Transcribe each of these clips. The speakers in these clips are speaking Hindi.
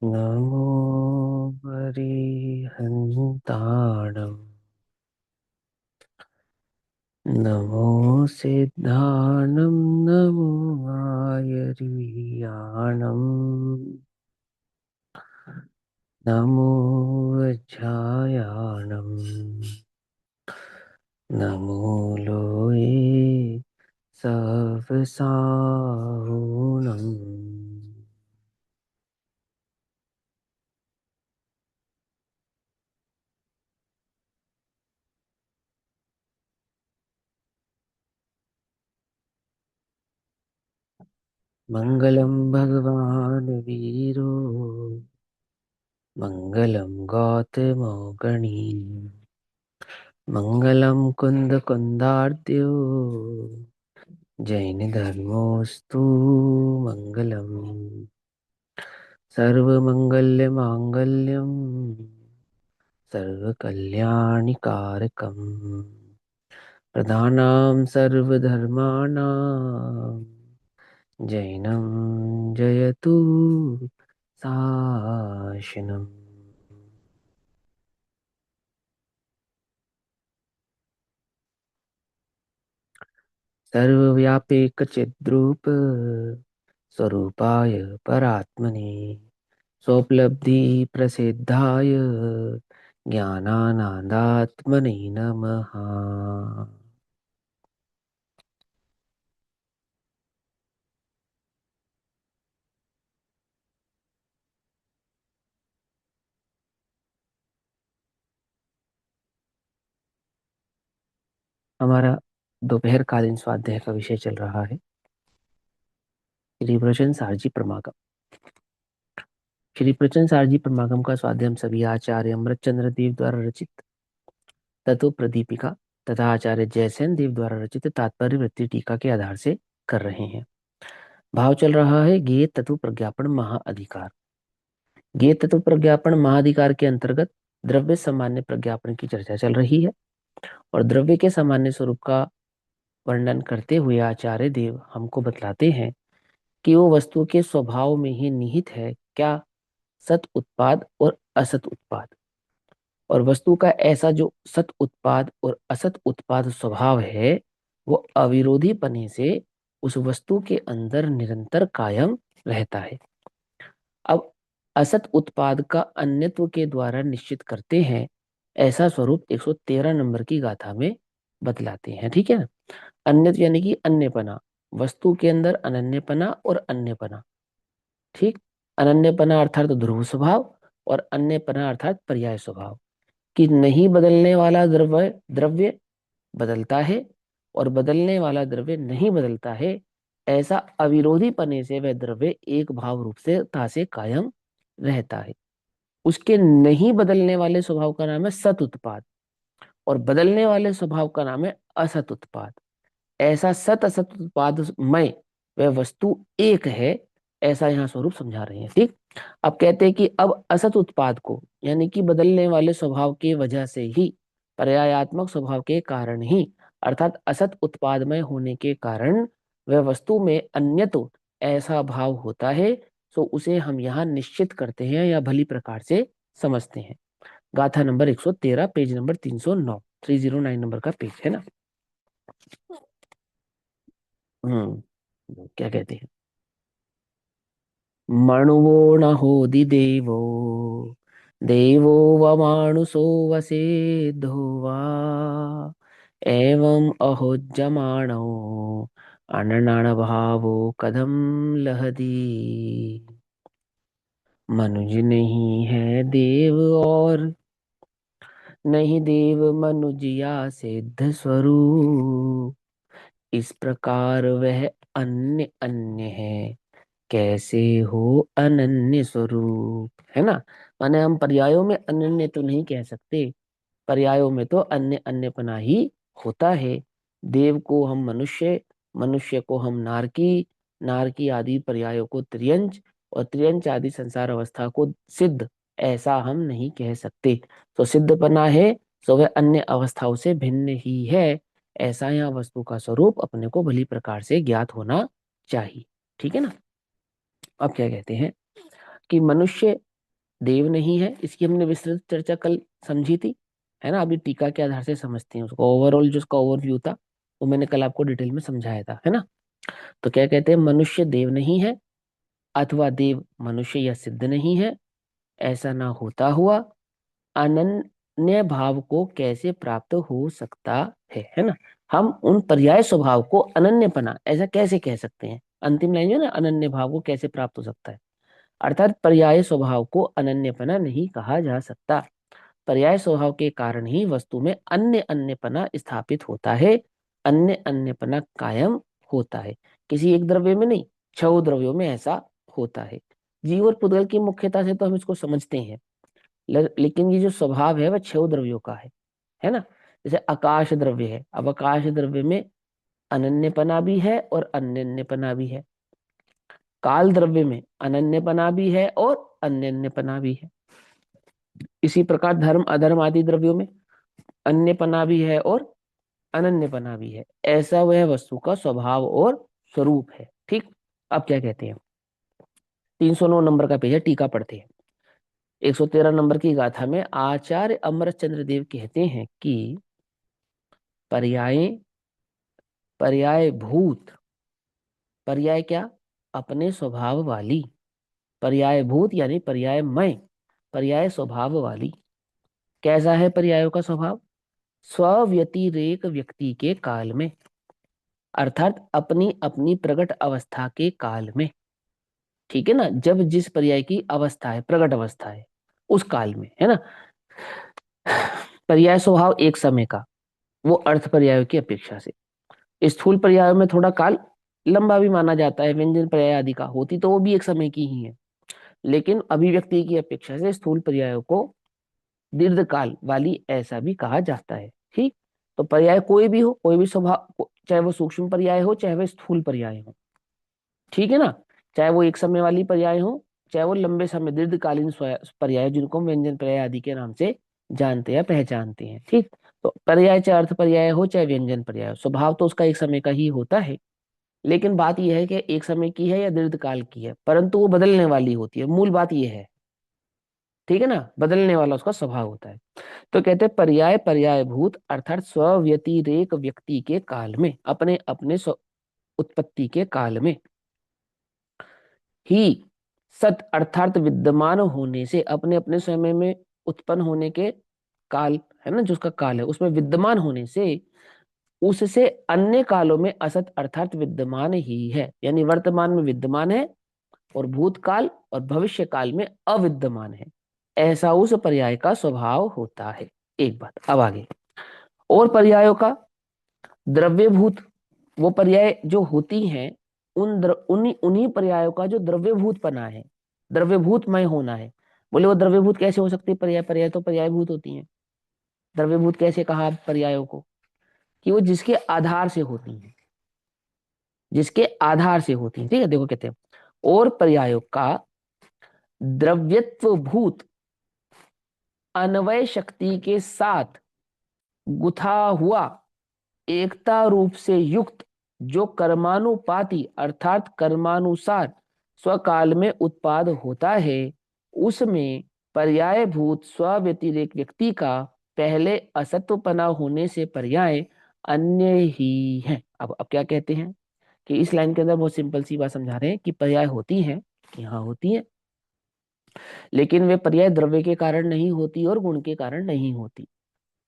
नमो हरिहन्ताणम् नमो सिद्धाणं नमो आयर्याणम् नमो वज्रायाणम् नमो लोये सवसाहुणम् मङ्गलं भगवान् वीरो मङ्गलं गौतमोगणी मङ्गलं कुन्दकुन्दार्द्यो जैनधर्मोऽस्तु मङ्गलम् सर्वमङ्गल्यमाङ्गल्यं सर्वकल्याणिकारकम् प्रधानां सर्वधर्माणां जैनं जयतु शासनम्। सर्वव्यापीकचिद्रूप स्वरूपाय परात्मने स्वोपलब्धि प्रसिद्धाय ज्ञानानंदात्मने नमः। हमारा दोपहर कालीन स्वाध्याय का विषय चल रहा है श्री प्रवचन सारजी प्रमागम। श्री प्रवचन सारजी प्रमागम का स्वाध्याय हम सभी आचार्य अमृतचंद्र देव द्वारा रचित तत्व प्रदीपिका तथा आचार्य जयसेन देव द्वारा रचित तात्पर्य वृत्ति टीका के आधार से कर रहे हैं। भाव चल रहा है ज्ञेय तत्व प्रज्ञापन महाअधिकार। ज्ञेय तत्व प्रज्ञापन महाअधिकार के अंतर्गत द्रव्य सामान्य प्रज्ञापन की चर्चा चल रही है और द्रव्य के सामान्य स्वरूप का वर्णन करते हुए आचार्य देव हमको बतलाते हैं कि वो वस्तु के स्वभाव में ही निहित है, क्या सत उत्पाद और असत उत्पाद। और वस्तु का ऐसा जो सत उत्पाद और असत उत्पाद स्वभाव है वो अविरोधी पने से उस वस्तु के अंदर निरंतर कायम रहता है। अब असत उत्पाद का अन्यत्व के द्वारा निश्चित करते हैं, ऐसा स्वरूप 113 नंबर की गाथा में बतलाते हैं। ठीक है ना। अन्यत्व यानी कि अन्यपना, वस्तु के अंदर अनन्यपना और अन्यपना। ठीक। अनन्यपना अर्थात ध्रुव स्वभाव और अन्यपना अर्थात पर्याय स्वभाव। कि नहीं बदलने वाला द्रव्य द्रव्य बदलता है और बदलने वाला द्रव्य नहीं बदलता है, ऐसा अविरोधी पने से वह द्रव्य एक भाव रूप से ता से कायम रहता है। उसके नहीं बदलने वाले स्वभाव का नाम है सत उत्पाद और बदलने वाले स्वभाव का नाम है असत उत्पाद। ऐसा सत असत उत्पाद मय वह वस्तु एक है, ऐसा यहाँ स्वरूप समझा रहे हैं। ठीक। अब कहते हैं कि अब असत उत्पाद को यानी कि बदलने वाले स्वभाव की वजह से ही, पर्यायात्मक स्वभाव के कारण ही, अर्थात असत उत्पादमय होने के कारण वह वस्तु में अन्यतो ऐसा भाव होता है, तो उसे हम यहाँ निश्चित करते हैं या भली प्रकार से समझते हैं। गाथा नंबर 113 पेज नंबर 309, 309 नंबर का पेज है ना। क्या कहते हैं। मणुवो न होदि देवो देवो व मानुषो वसेद्धो वा एवं अहोज्यमाणो अननण भावो कदम लहदी। मनुज नहीं है देव और नहीं देव मनुजिया सिद्ध स्वरूप, इस प्रकार वह अन्य अन्य है, कैसे हो अनन्य स्वरूप। है ना। माने हम पर्यायों में अनन्य तो नहीं कह सकते, पर्यायों में तो अन्य अन्यपना ही होता है। देव को हम मनुष्य, मनुष्य को हम नारकी, नारकी आदि पर्यायों को त्रियंच और त्रियंच आदि संसार अवस्था को सिद्ध, ऐसा हम नहीं कह सकते। तो सिद्धपना है तो वह अन्य अवस्थाओं से भिन्न ही है, ऐसा यहाँ वस्तु का स्वरूप अपने को भली प्रकार से ज्ञात होना चाहिए। ठीक है ना। अब क्या कहते हैं कि मनुष्य देव नहीं है, इसकी हमने विस्तृत चर्चा कल समझी थी, है ना। अभी टीका के आधार से समझते हैं उसको, ओवरऑल जो उसका ओवरव्यू था वो मैंने कल आपको डिटेल में समझाया था, है ना। तो क्या कहते हैं, मनुष्य देव नहीं है, अथवा देव मनुष्य या सिद्ध नहीं है, ऐसा ना होता हुआ अनन्य भाव को कैसे प्राप्त हो सकता है ना। हम उन पर्याय स्वभाव को अनन्यपना ऐसा कैसे कह सकते हैं, अंतिम लाइन जो है ना, अनन्य भाव को कैसे प्राप्त हो सकता है, अर्थात पर्याय स्वभाव को अनन्यपना नहीं कहा जा सकता। पर्याय स्वभाव के कारण ही वस्तु में अन्य अन्यपना स्थापित होता है, अन्य अन्यपना कायम होता है, किसी एक द्रव्य में नहीं, छह द्रव्यों में ऐसा होता है। जीव और पुद्गल की मुख्यता से तो हम इसको समझते हैं, लेकिन ये जो स्वभाव है वह छह द्रव्यों का है ना। जैसे आकाश द्रव्य है, अब आकाश द्रव्य में अनन्यपना भी है और अन्यन्यपना भी है, काल द्रव्य में अनन्यपना भी है और अन्यन्यपना भी है। इसी प्रकार धर्म अधर्म आदि द्रव्यों में अन्यपना भी है और अनन्यपना भी है, ऐसा वह वस्तु का स्वभाव और स्वरूप है। ठीक, अब क्या कहते हैं, 309 नंबर का पेज है, टीका पढ़ते हैं। 113 नंबर की गाथा में आचार्य अमरचंद्र देव कहते हैं कि पर्याय, पर्याय भूत, पर्याय क्या, अपने स्वभाव वाली, पर्याय भूत यानी पर्यायमय, पर्याय स्वभाव वाली। कैसा है पर्यायों का स्वभाव, स्वव्यतिरेक व्यक्ति के काल में, अर्थात अपनी अपनी प्रकट अवस्था के काल में, ठीक है ना, जब जिस पर्याय की अवस्था है, प्रकट अवस्था है, उस काल में, है ना। पर्याय स्वभाव एक समय का, वो अर्थ पर्यायों की अपेक्षा से। स्थूल पर्यायों में थोड़ा काल लंबा भी माना जाता है, व्यंजन पर्याय आदि का होती तो वो भी एक समय की ही है, लेकिन अभिव्यक्ति की अपेक्षा से स्थूल पर्यायों को दीर्घ काल वाली ऐसा भी कहा जाता है। ठीक, तो पर्याय कोई भी हो, कोई भी स्वभाव, चाहे वो सूक्ष्म पर्याय हो चाहे वो स्थूल पर्याय हो, ठीक है ना, चाहे वो एक समय वाली पर्याय हो चाहे वो लंबे समय दीर्घकालीन पर्याय, जिनको हम व्यंजन पर्याय आदि के नाम से जानते हैं पहचानते हैं। ठीक, तो पर्याय चाहे अर्थ पर्याय हो चाहे व्यंजन पर्याय हो, स्वभाव तो उसका एक समय का ही होता है, लेकिन बात यह है कि एक समय की है या दीर्घकाल की है, परंतु वो बदलने वाली होती है, मूल बात यह है, ठीक है ना, बदलने वाला उसका स्वभाव होता है। तो कहते हैं पर्याय पर्याय भूत, अर्थात स्वव्यतिरेक व्यक्ति के काल में, अपने अपने स्व उत्पत्ति के काल में ही, सत अर्थात विद्यमान होने से, अपने अपने समय में उत्पन्न होने के काल, है ना, जो उसका काल है उसमें विद्यमान होने से, उससे अन्य कालों में असत अर्थात विद्यमान ही है, यानी वर्तमान में विद्यमान है और भूतकाल और भविष्य काल में अविद्यमान है, ऐसा उस पर्याय का स्वभाव होता है। एक बात, अब आगे और पर्यायों का द्रव्यभूत, वो पर्याय जो होती हैं, उन्हीं उन्हीं पर्यायों का जो द्रव्यभूतपना है, द्रव्यभूतमय होना है। बोले वो द्रव्यभूत कैसे हो सकती है, पर्याय, पर्याय तो पर्यायभूत होती हैं। द्रव्यभूत कैसे कहा पर्यायों को, कि वो जिसके आधार से होती हैं, जिसके आधार से होती हैं, ठीक है। देखो कहते हैं और पर्यायों का द्रव्यत्व भूत अन्वय शक्ति के साथ गुथा हुआ एकता रूप से युक्त, जो कर्मानुपाती अर्थात कर्मानुसार स्वकाल में उत्पाद होता है, उसमें पर्यायभूत स्व-व्यतिरेक व्यक्ति का पहले असत्वपना होने से पर्याय अन्य ही है। अब क्या कहते हैं कि इस लाइन के अंदर बहुत सिंपल सी बात समझा रहे हैं कि पर्याय होती हैं, यहाँ होती है, लेकिन वे पर्याय द्रव्य के कारण नहीं होती और गुण के कारण नहीं होती।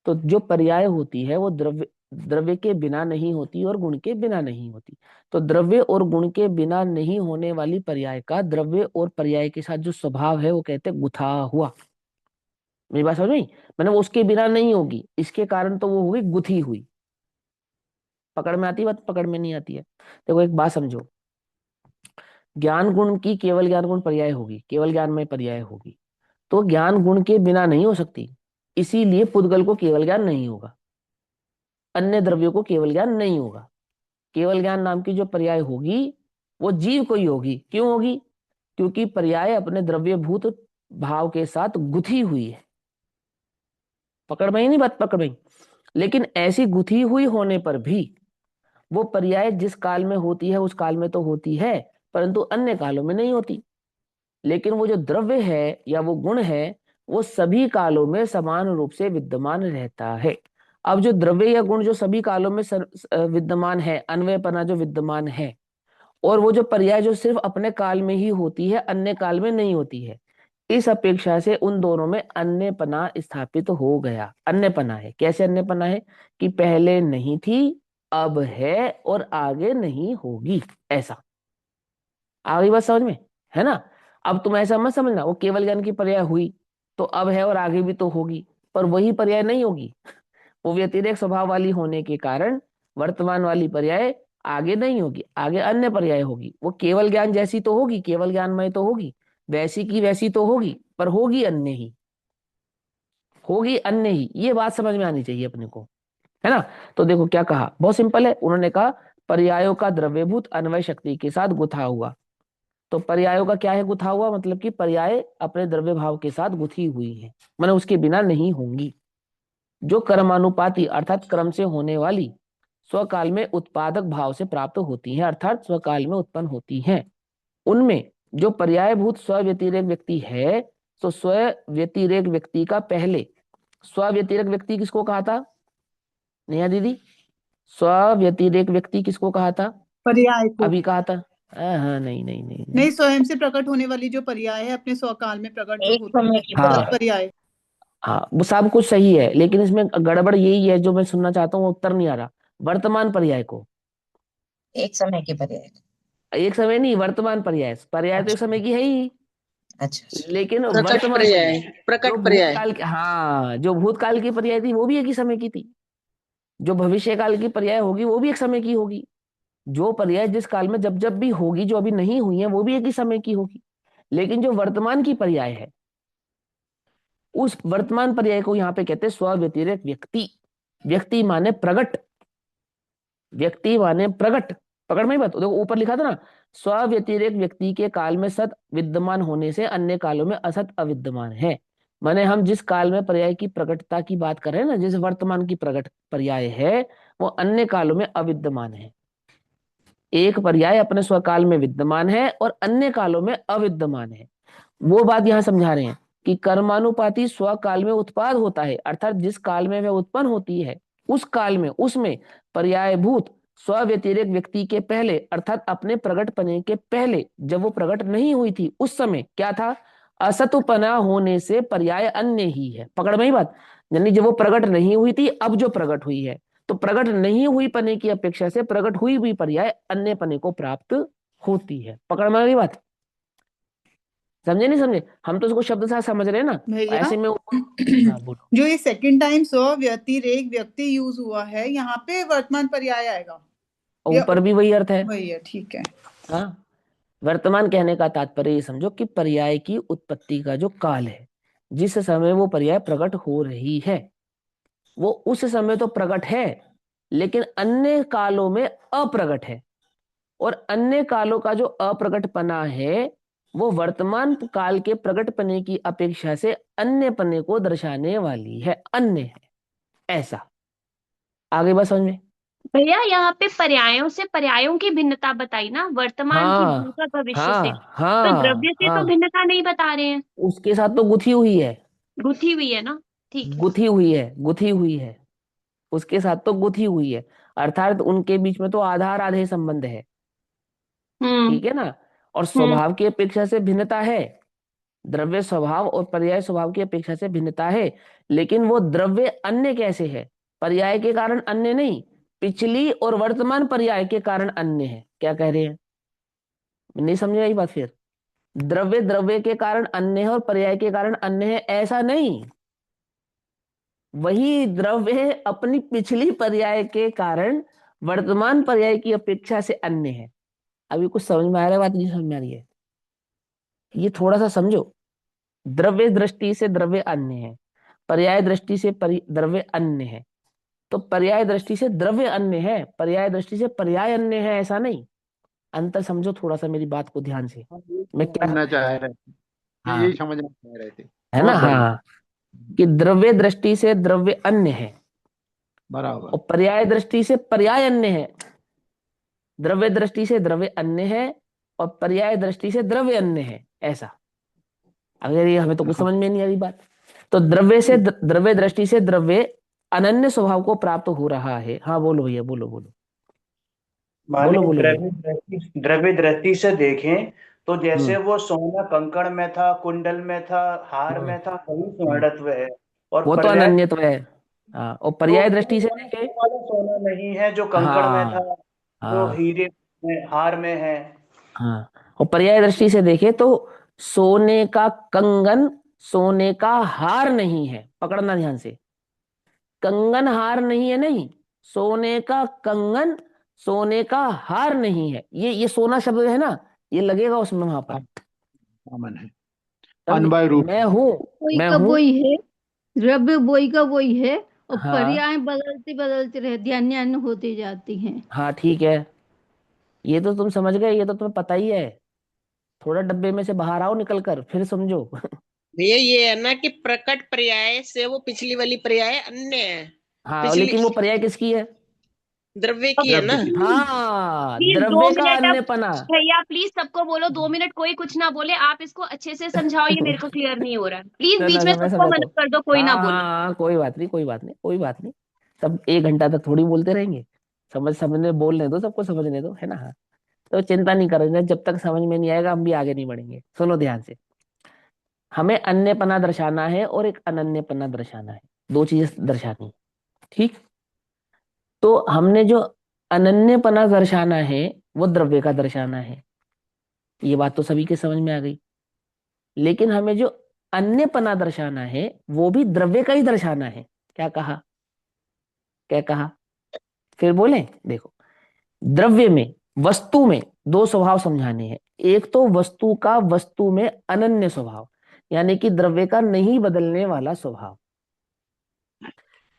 तो जो पर्याय होती है वो द्रव्य, द्रव्य के बिना नहीं होती और गुण के बिना नहीं होती। तो द्रव्य और गुण के बिना नहीं होने वाली पर्याय का द्रव्य और पर्याय के साथ जो स्वभाव है वो कहते हैं गुथा हुआ। मेरी बात समझ में आई? मैंने वो उसके बिना नहीं होगी, इसके कारण तो वो होगी गुथी हुई। पकड़ में आती है बात, पकड़ में नहीं आती है। देखो एक बात समझो, ज्ञान गुण की केवल ज्ञान गुण पर्याय होगी, केवल ज्ञान में पर्याय होगी, तो ज्ञान गुण के बिना नहीं हो सकती, इसीलिए पुद्गल को केवल ज्ञान नहीं होगा, अन्य द्रव्यों को केवल ज्ञान नहीं होगा। केवल ज्ञान नाम की जो पर्याय होगी वो जीव को ही होगी। क्यों होगी? क्योंकि पर्याय अपने द्रव्यभूत भाव के साथ गुथी हुई है। पकड़ में ही नहीं बात, पकड़ में ही। लेकिन ऐसी गुथी हुई होने पर भी वो पर्याय जिस काल में होती है उस काल में तो होती है, परंतु अन्य कालों में नहीं होती। लेकिन वो जो द्रव्य है या वो गुण है वो सभी कालों में समान रूप से विद्यमान रहता है। अब जो द्रव्य या गुण जो सभी कालों में विद्यमान है, अन्वयपना जो विद्यमान है, और वो जो पर्याय जो सिर्फ अपने काल में ही होती है, अन्य काल में नहीं होती है, इस अपेक्षा से उन दोनों में अन्यपना स्थापित हो गया। अन्यपना है, कैसे अन्यपना है? कि पहले नहीं थी, अब है, और आगे नहीं होगी, ऐसा। आ गई बात समझ में? है ना? अब तुम ऐसा मत समझना वो केवल ज्ञान की पर्याय हुई तो अब है और आगे भी तो होगी, पर वही पर्याय नहीं होगी। वो व्यतिरेक स्वभाव वाली होने के कारण वर्तमान वाली पर्याय आगे नहीं होगी, आगे अन्य पर्याय होगी। वो केवल ज्ञान जैसी तो होगी, केवल ज्ञानमय तो होगी, वैसी की वैसी तो होगी, पर होगी अन्य ही, होगी अन्य ही। ये बात समझ में आनी चाहिए अपने को, है ना? तो देखो क्या कहा, बहुत सिंपल है। उन्होंने कहा पर्यायों का द्रव्यभूत अन्वय शक्ति के साथ गुथा हुआ। तो पर्यायों का क्या है गुथा हुआ? मतलब कि पर्याय अपने द्रव्य भाव के साथ गुथी हुई है, माने उसके बिना नहीं होंगी। जो कर्मानुपाती अर्थात क्रम से होने वाली स्वकाल में उत्पादक भाव से प्राप्त होती हैं, अर्थात स्वकाल में उत्पन्न होती हैं, उनमें जो पर्यायभूत स्व व्यतिरेक व्यक्ति है, तो स्व व्यतिरेक व्यक्ति का पहले, स्व व्यतिरेक व्यक्ति किसको कहा था नेहा दीदी? स्व व्यतिरेक व्यक्ति किसको कहा था? पर्याय को। अभी कहा था। हाँ, नहीं नहीं नहीं नहीं। नहीं, स्वयं से प्रकट होने वाली जो पर्याय है, अपने स्वकाल में प्रकट जो एक होती समय है, की तत् हाँ पर्याय। पर्याय। हाँ, वो सब कुछ सही है, लेकिन इसमें गड़बड़ यही है जो मैं सुनना चाहता हूँ, वो उत्तर नहीं आ रहा। वर्तमान पर्याय को, एक समय की पर्याय। एक समय नहीं, वर्तमान पर्याय, पर्याय तो एक अच्छा समय की है ही, अच्छा अच्छा। लेकिन प्रकट वर्तमान पर्याय, पर्याय जो प्रकट पर्याय। भूतकाल की, हाँ, जो भूतकाल की पर्याय थी वो भी एक ही समय की थी, जो भविष्य काल की पर्याय होगी वो भी एक समय की होगी, जो पर्याय जिस काल में जब जब भी होगी, जो अभी नहीं हुई है, वो भी एक ही समय की होगी। लेकिन जो वर्तमान की पर्याय है, उस वर्तमान पर्याय को यहाँ पे कहते हैं स्व व्यतिरेक व्यक्ति। व्यक्ति माने प्रगट, व्यक्ति माने प्रगट, पकड़ में ही बात। देखो ऊपर लिखा था ना, स्व व्यतिरेक व्यक्ति के काल में सत विद्यमान होने से अन्य कालों में असत अविद्यमान है। माने हम जिस काल में पर्याय की प्रकटता की बात कर रहे हैं ना, जिस वर्तमान की प्रकट पर्याय है, वो अन्य कालों में अविद्यमान है। एक पर्याय अपने स्वकाल में विद्यमान है और अन्य कालों में अविद्यमान है। वो बात यहाँ समझा रहे हैं कि कर्मानुपाती स्वकाल में उत्पाद होता है, अर्थात जिस काल में वह उत्पन्न होती है, उस काल में उसमें पर्यायभूत स्व व्यतिरेक व्यक्ति के पहले, अर्थात अपने प्रकटपने के पहले, जब वो प्रकट नहीं हुई थी उस समय क्या था? असतुपना होने से पर्याय अन्य ही है। पकड़ में ही बात? यानी जब वो प्रकट नहीं हुई थी, अब जो प्रकट हुई है, तो प्रकट नहीं हुई पने की अपेक्षा से प्रकट हुई भी पर्याय अन्य पने को प्राप्त होती है। पकड़ में आ गई बात? समझे नहीं समझे? हम तो उसको शब्द साथ समझ रहे हैं ना, भैया, ऐसे में हाँ बोलो। जो ये सेकंड टाइम स्व व्यतिरेक व्यक्ति यूज हुआ है, यहाँ पे वर्तमान पर्याय आएगा या ऊपर भी वही अर्थ है। वही है? ठीक है। हाँ, वर्तमान कहने का तात्पर्य ये समझो कि पर्याय की उत्पत्ति का जो काल है, जिस समय वो पर्याय प्रकट हो रही है, वो उस समय तो प्रकट है, लेकिन अन्य कालों में अप्रकट है। और अन्य कालों का जो अप्रकटपना है, वो वर्तमान काल के प्रकटपने की अपेक्षा से अन्य पने को दर्शाने वाली है, अन्य है, ऐसा। आगे बस समझ में? भैया यहाँ पे पर्यायों से पर्यायों की भिन्नता बताई ना, वर्तमान की हाँ भूत और भविष्य से। हाँ तो हाँ द्रव्य से तो हाँ, भिन्नता नहीं बता रहे हैं, उसके साथ तो गुथी हुई है, गुथी हुई है ना। ठीक है। गुथी हुई है, गुथी हुई है, उसके साथ तो गुथी हुई है, अर्थात उनके बीच में तो आधार आधे संबंध है। हम्म। ठीक है ना? और हम्म। स्वभाव की अपेक्षा से भिन्नता है, द्रव्य स्वभाव और पर्याय स्वभाव की अपेक्षा से भिन्नता है, लेकिन वो द्रव्य अन्य कैसे है? पर्याय के कारण अन्य नहीं, पिछली और वर्तमान पर्याय के कारण अन्य है। क्या कह रहे हैं? नहीं समझ आई बात फिर? द्रव्य द्रव्य के कारण अन्य है और पर्याय के कारण अन्य है, ऐसा नहीं। वही द्रव्य अपनी पिछली पर्याय के कारण वर्तमान पर्याय की अपेक्षा से अन्य है। अभी कुछ समझ में आ रहा है? बात नहीं समझ में आ रही है? ये थोड़ा सा समझो। द्रव्य दृष्टि से द्रव्य अन्य है, पर्याय दृष्टि से द्रव्य अन्य है। तो पर्याय दृष्टि से द्रव्य अन्य है, पर्याय दृष्टि से पर्याय अन्य है, ऐसा नहीं। अंतर समझो थोड़ा सा मेरी बात को ध्यान से। हम यही मैं क्या, समझना चाह रहे थे, हाँ, यही समझना चाह रहे थे। है ना? बहुत बढ़िया। हाँ, कि द्रव्य दृष्टि से द्रव्य अन्य है बराबर। और पर्याय दृष्टि से पर्याय अन्य है। द्रव्य दृष्टि से द्रव्य अन्य है और पर्याय दृष्टि से द्रव्य अन्य है, ऐसा। अगर ये हमें तो कुछ समझ में नहीं आ रही बात। तो द्रव्य से द्रव्य दृष्टि से द्रव्य अनन्य स्वभाव को प्राप्त हो रहा है। हाँ बोलो भैया, बोलो बोलो माने बोलो बोलो बोलो। द्रव्य दृष्टि से देखें तो जैसे हम्म वो सोना कंकड़ में था, कुंडल में था, हार हम्म में था, वही हम्म। स्वर्णत्व है। और वो तो पर्याय अनन्यत्व है। हाँ, और तो पर्याय दृष्टि से देखे। वो वाला सोना नहीं है जो कंकड़ में था, हाँ जो हाँ हीरे में, हार में है। हाँ। और पर्याय दृष्टि से देखे तो सोने का कंगन सोने का हार नहीं है। पकड़ना ध्यान से, कंगन हार नहीं है, नहीं, सोने का कंगन सोने का हार नहीं है। ये सोना शब्द है ना, ये लगेगा उसमें वहां पर। कॉमन है, समझे? अनबाय रूप। मैं हूं, वही मैं का हूं। वही है, द्रव्य वही का वही है, और हाँ पर्याय बदलते बदलते रहती हैं, अन्य अन्य होती जाती हैं। हाँ ठीक है, ये तो तुम समझ गए, ये तो तुम्हें पता ही है। थोड़ा डब्बे में से बाहर आओ निकल कर, फिर समझो। भैया ये है ना कि प्रकट पर्याय से वो पिछली वाली पर्याय अन्य है। हाँ, पिछली लेकिन वो पर्याय किसकी है? द्रव्य की है ना। द्रव्य की। हाँ, प्लीज दो द्रव्य का मिनट अब, अन्यपना। भैया प्लीज सबको बोलो 2 मिनट, कोई कुछ ना बोले, आप इसको अच्छे से समझाओ, ये मेरे को क्लियर नहीं हो रहा। प्लीज चलो बीच में अच्छा, मैं सबको समझाता मदद हूँ। कर दो, कोई ना हाँ हाँ बोले। हाँ, कोई बात नहीं, कोई बात नहीं, कोई बात नहीं। सब 1 घंटा तक थोड़ी बोलते रहेंगे। समझने बोलने दो, सबको समझने दो, है ना। हाँ, तो चिंता नहीं करेंगे, जब तक समझ में नहीं आएगा हम भी आगे नहीं बढ़ेंगे। सुनो ध्यान से, हमें अन्यपना दर्शाना है और एक अनन्यपना दर्शाना है, दो चीजें दर्शानी है। ठीक, तो हमने जो अनन्यपना दर्शाना है वो द्रव्य का दर्शाना है, ये बात तो सभी के समझ में आ गई। लेकिन हमें जो अन्यपना दर्शाना है वो भी द्रव्य का ही दर्शाना है। क्या कहा? क्या कहा? फिर बोले, देखो, द्रव्य में, वस्तु में दो स्वभाव समझाने हैं। एक तो वस्तु का वस्तु में अनन्य स्वभाव, यानी कि द्रव्य का नहीं बदलने वाला स्वभाव।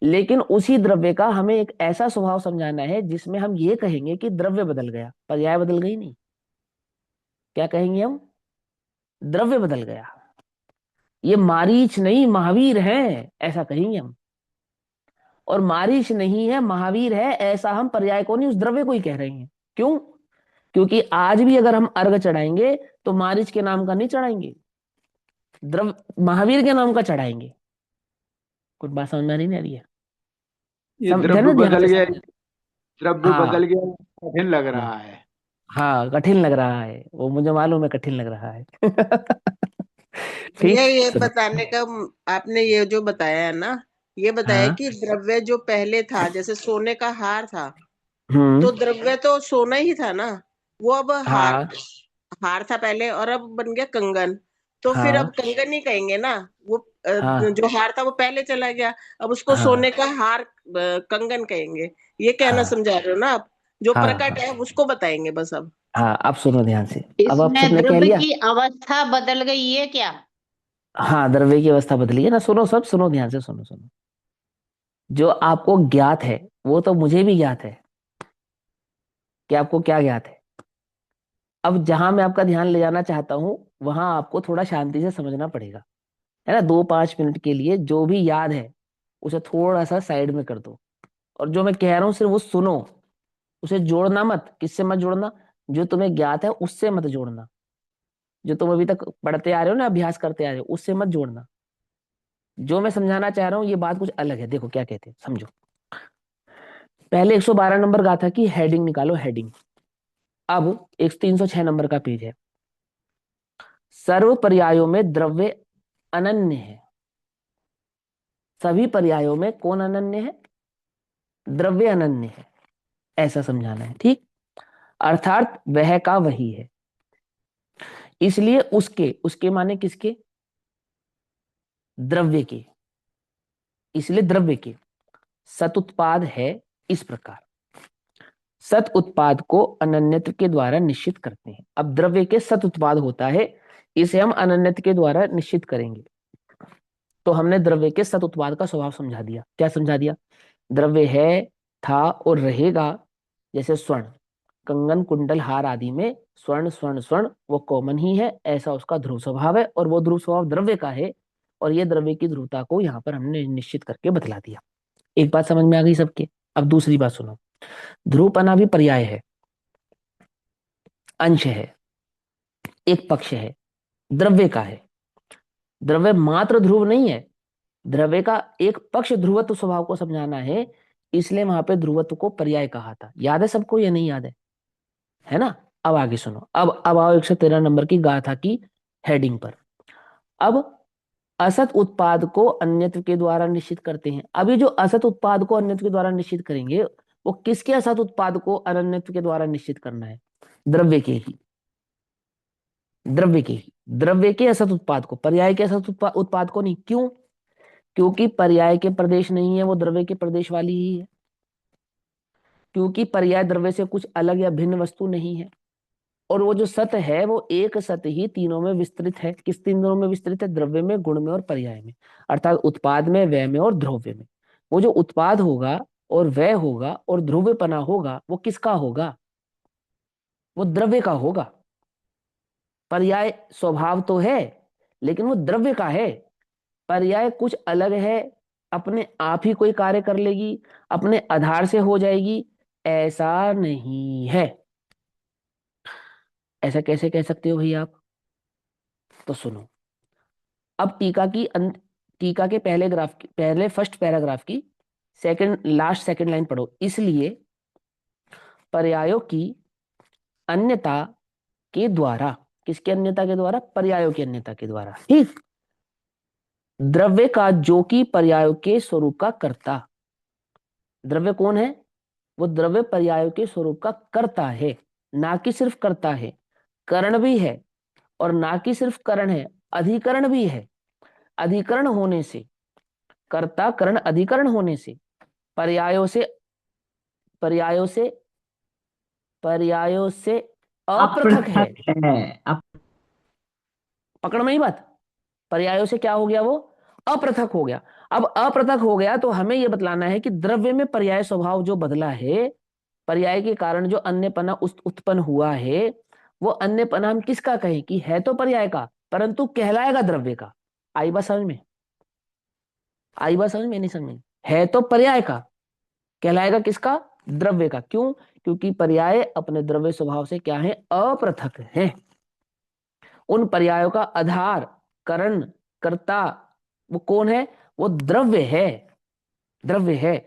लेकिन उसी द्रव्य का हमें एक ऐसा स्वभाव समझाना है जिसमें हम ये कहेंगे कि द्रव्य बदल गया, पर्याय बदल गई नहीं। क्या कहेंगे हम? द्रव्य बदल गया, ये मारीच नहीं महावीर है, ऐसा कहेंगे हम। और मारीच नहीं है महावीर है, ऐसा हम पर्याय को नहीं, उस द्रव्य को ही कह रहे हैं। क्यों? क्योंकि आज भी अगर हम अर्घ चढ़ाएंगे तो मारीच के नाम का नहीं चढ़ाएंगे, महावीर के नाम का चढ़ाएंगे। कुछ बात समझ में नहीं आ रही है? ये समझे द्रव्य ना, ध्यान बदल से गया, समझ। द्रव्य हाँ बदल गया, कठिन लग हाँ रहा है। हाँ, कठिन लग रहा है, वो मुझे मालूम है कठिन लग रहा है। भैया ठीक, ये सुनो। बताने का, आपने ये जो बताया है ना, ये बताया हाँ कि द्रव्य जो पहले था, जैसे सोने का हार था, हम्म तो द्रव्य तो सोना ही था ना। वो अब हार, हाँ हार था पहले और अब बन गया कंगन। तो फिर अब हाँ कंगन ही कहेंगे ना। वो हाँ जो हार था वो पहले चला गया, अब उसको हाँ सोने का हार कंगन कहेंगे। ये कहना हाँ समझा रहे हो ना आप? जो हाँ प्रकट हाँ है उसको बताएंगे बस अब। हाँ, अब सुनो ध्यान से। अब आप इसमें सबने कह द्रव्य लिया? की अवस्था बदल गई है क्या? हाँ, द्रव्य की अवस्था बदली है ना। सुनो, सब सुनो ध्यान से, सुनो सुनो। जो आपको ज्ञात है वो तो मुझे भी ज्ञात है, कि आपको क्या ज्ञात है। अब जहां मैं आपका ध्यान ले जाना चाहता हूं वहां आपको थोड़ा शांति से समझना पड़ेगा, है ना। 2-5 मिनट के लिए जो भी याद है उसे थोड़ा सा साइड में कर दो, और जो मैं कह रहा हूँ सिर्फ वो सुनो। उसे जोड़ना मत, किससे मत जोड़ना? जो तुम्हें ज्ञात है उससे मत जोड़ना। जो तुम अभी तक पढ़ते आ रहे हो ना, अभ्यास करते आ रहे हो, उससे मत जोड़ना। जो मैं समझाना चाह रहा हूँ ये बात कुछ अलग है। देखो क्या कहते हैं, समझो। पहले 112 नंबर गाथा की हेडिंग निकालो, हेडिंग। अब एक 306 नंबर का पेज है। सर्व पर्यायों में द्रव्य अनन्य है। सभी पर्यायों में कौन अनन्य है? द्रव्य अनन्य है, ऐसा समझाना है। ठीक, अर्थात वह का वही है। इसलिए उसके, उसके माने किसके? द्रव्य के। इसलिए द्रव्य के सतुत्पाद है इस प्रकार। सत उत्पाद को अनन्यत्र के द्वारा निश्चित करते हैं। अब द्रव्य के सत उत्पाद होता है, इसे हम अनन्यत्र के द्वारा निश्चित करेंगे। तो हमने द्रव्य के सत उत्पाद का स्वभाव समझा दिया। क्या समझा दिया? द्रव्य है, था और रहेगा। जैसे स्वर्ण, कंगन कुंडल हार आदि में स्वर्ण स्वर्ण स्वर्ण वो कॉमन ही है, ऐसा उसका ध्रुव स्वभाव है, और वो ध्रुव स्वभाव द्रव्य का है। और ये द्रव्य की ध्रुवता को यहाँ पर हमने निश्चित करके बतला दिया। एक बात समझ में आ गई सबके? अब दूसरी बात सुनो। ध्रुवपना भी पर्याय है, अंश है, एक पक्ष है, द्रव्य का है। द्रव्य मात्र ध्रुव नहीं है, द्रव्य का एक पक्ष ध्रुवत्व स्वभाव को समझाना है, इसलिए वहां पे ध्रुवत्व को पर्याय कहा था। याद है सबको, ये नहीं याद है ना? अब आगे सुनो, अब आओ 113 नंबर की गाथा की हेडिंग पर। अब असत उत्पाद को अन्यत्व के द्वारा निश्चित करते हैं। अभी जो असत उत्पाद को अन्यत्व के द्वारा निश्चित करेंगे, वो किसके असत उत्पाद को अनन्यत्व के द्वारा निश्चित करना है? द्रव्य के ही, द्रव्य के असत उत्पाद को, पर्याय के असत उत्पाद को नहीं। क्यों? क्योंकि पर्याय के प्रदेश नहीं है, वो द्रव्य के प्रदेश वाली ही है। क्योंकि पर्याय द्रव्य से कुछ अलग या भिन्न वस्तु नहीं है, और वो जो सत है वो एक सत ही तीनों में विस्तृत है। किस तीनों में विस्तृत है? द्रव्य में, गुण में और पर्याय में, अर्थात उत्पाद में, व्यय में और ध्रुव्य में। वो जो उत्पाद होगा और व्यय होगा और ध्रुव्यपना होगा, वो किसका होगा? वो द्रव्य का होगा। पर्याय स्वभाव तो है, लेकिन वो द्रव्य का है। पर्याय कुछ अलग है, अपने आप ही कोई कार्य कर लेगी, अपने आधार से हो जाएगी, ऐसा नहीं है। ऐसा कैसे कह सकते हो भैया आप? तो सुनो, अब टीका के पहले फर्स्ट पैराग्राफ की सेकंड लाइन पढ़ो। इसलिए पर्यायों की अन्यता के द्वारा, किसकी अन्यता के द्वारा? पर्यायों की अन्यता के द्वारा, ठीक। द्रव्य का जो कि पर्यायों के स्वरूप का कर्ता, द्रव्य कौन है? वो द्रव्य पर्यायों के स्वरूप का कर्ता है, ना कि सिर्फ कर्ता है, करण भी है, और ना कि सिर्फ करण है, अधिकरण भी है। अधिकरण होने से, कर्ता करण अधिकरण होने से पर्यायों से अपृथक है। पकड़ में ही बात, पर्यायों से क्या हो गया? वो अपृथक हो गया। अब अपृथक हो गया तो हमें यह बतलाना है कि द्रव्य में पर्याय स्वभाव जो बदला है, पर्याय के कारण जो अन्यपना उत्पन्न हुआ है, वो अन्यपना हम किसका कहें? कि है तो पर्याय का, परंतु कहलाएगा द्रव्य का। आई बात समझ में? आई बात समझ में? नहीं समझ में? है तो पर्याय का, कहलाएगा किसका? द्रव्य का। क्यों? क्योंकि पर्याय अपने द्रव्य स्वभाव से क्या है? अपृथक है। उन पर्यायों का आधार, करण, कर्ता वो कौन है? वो द्रव्य है, द्रव्य है।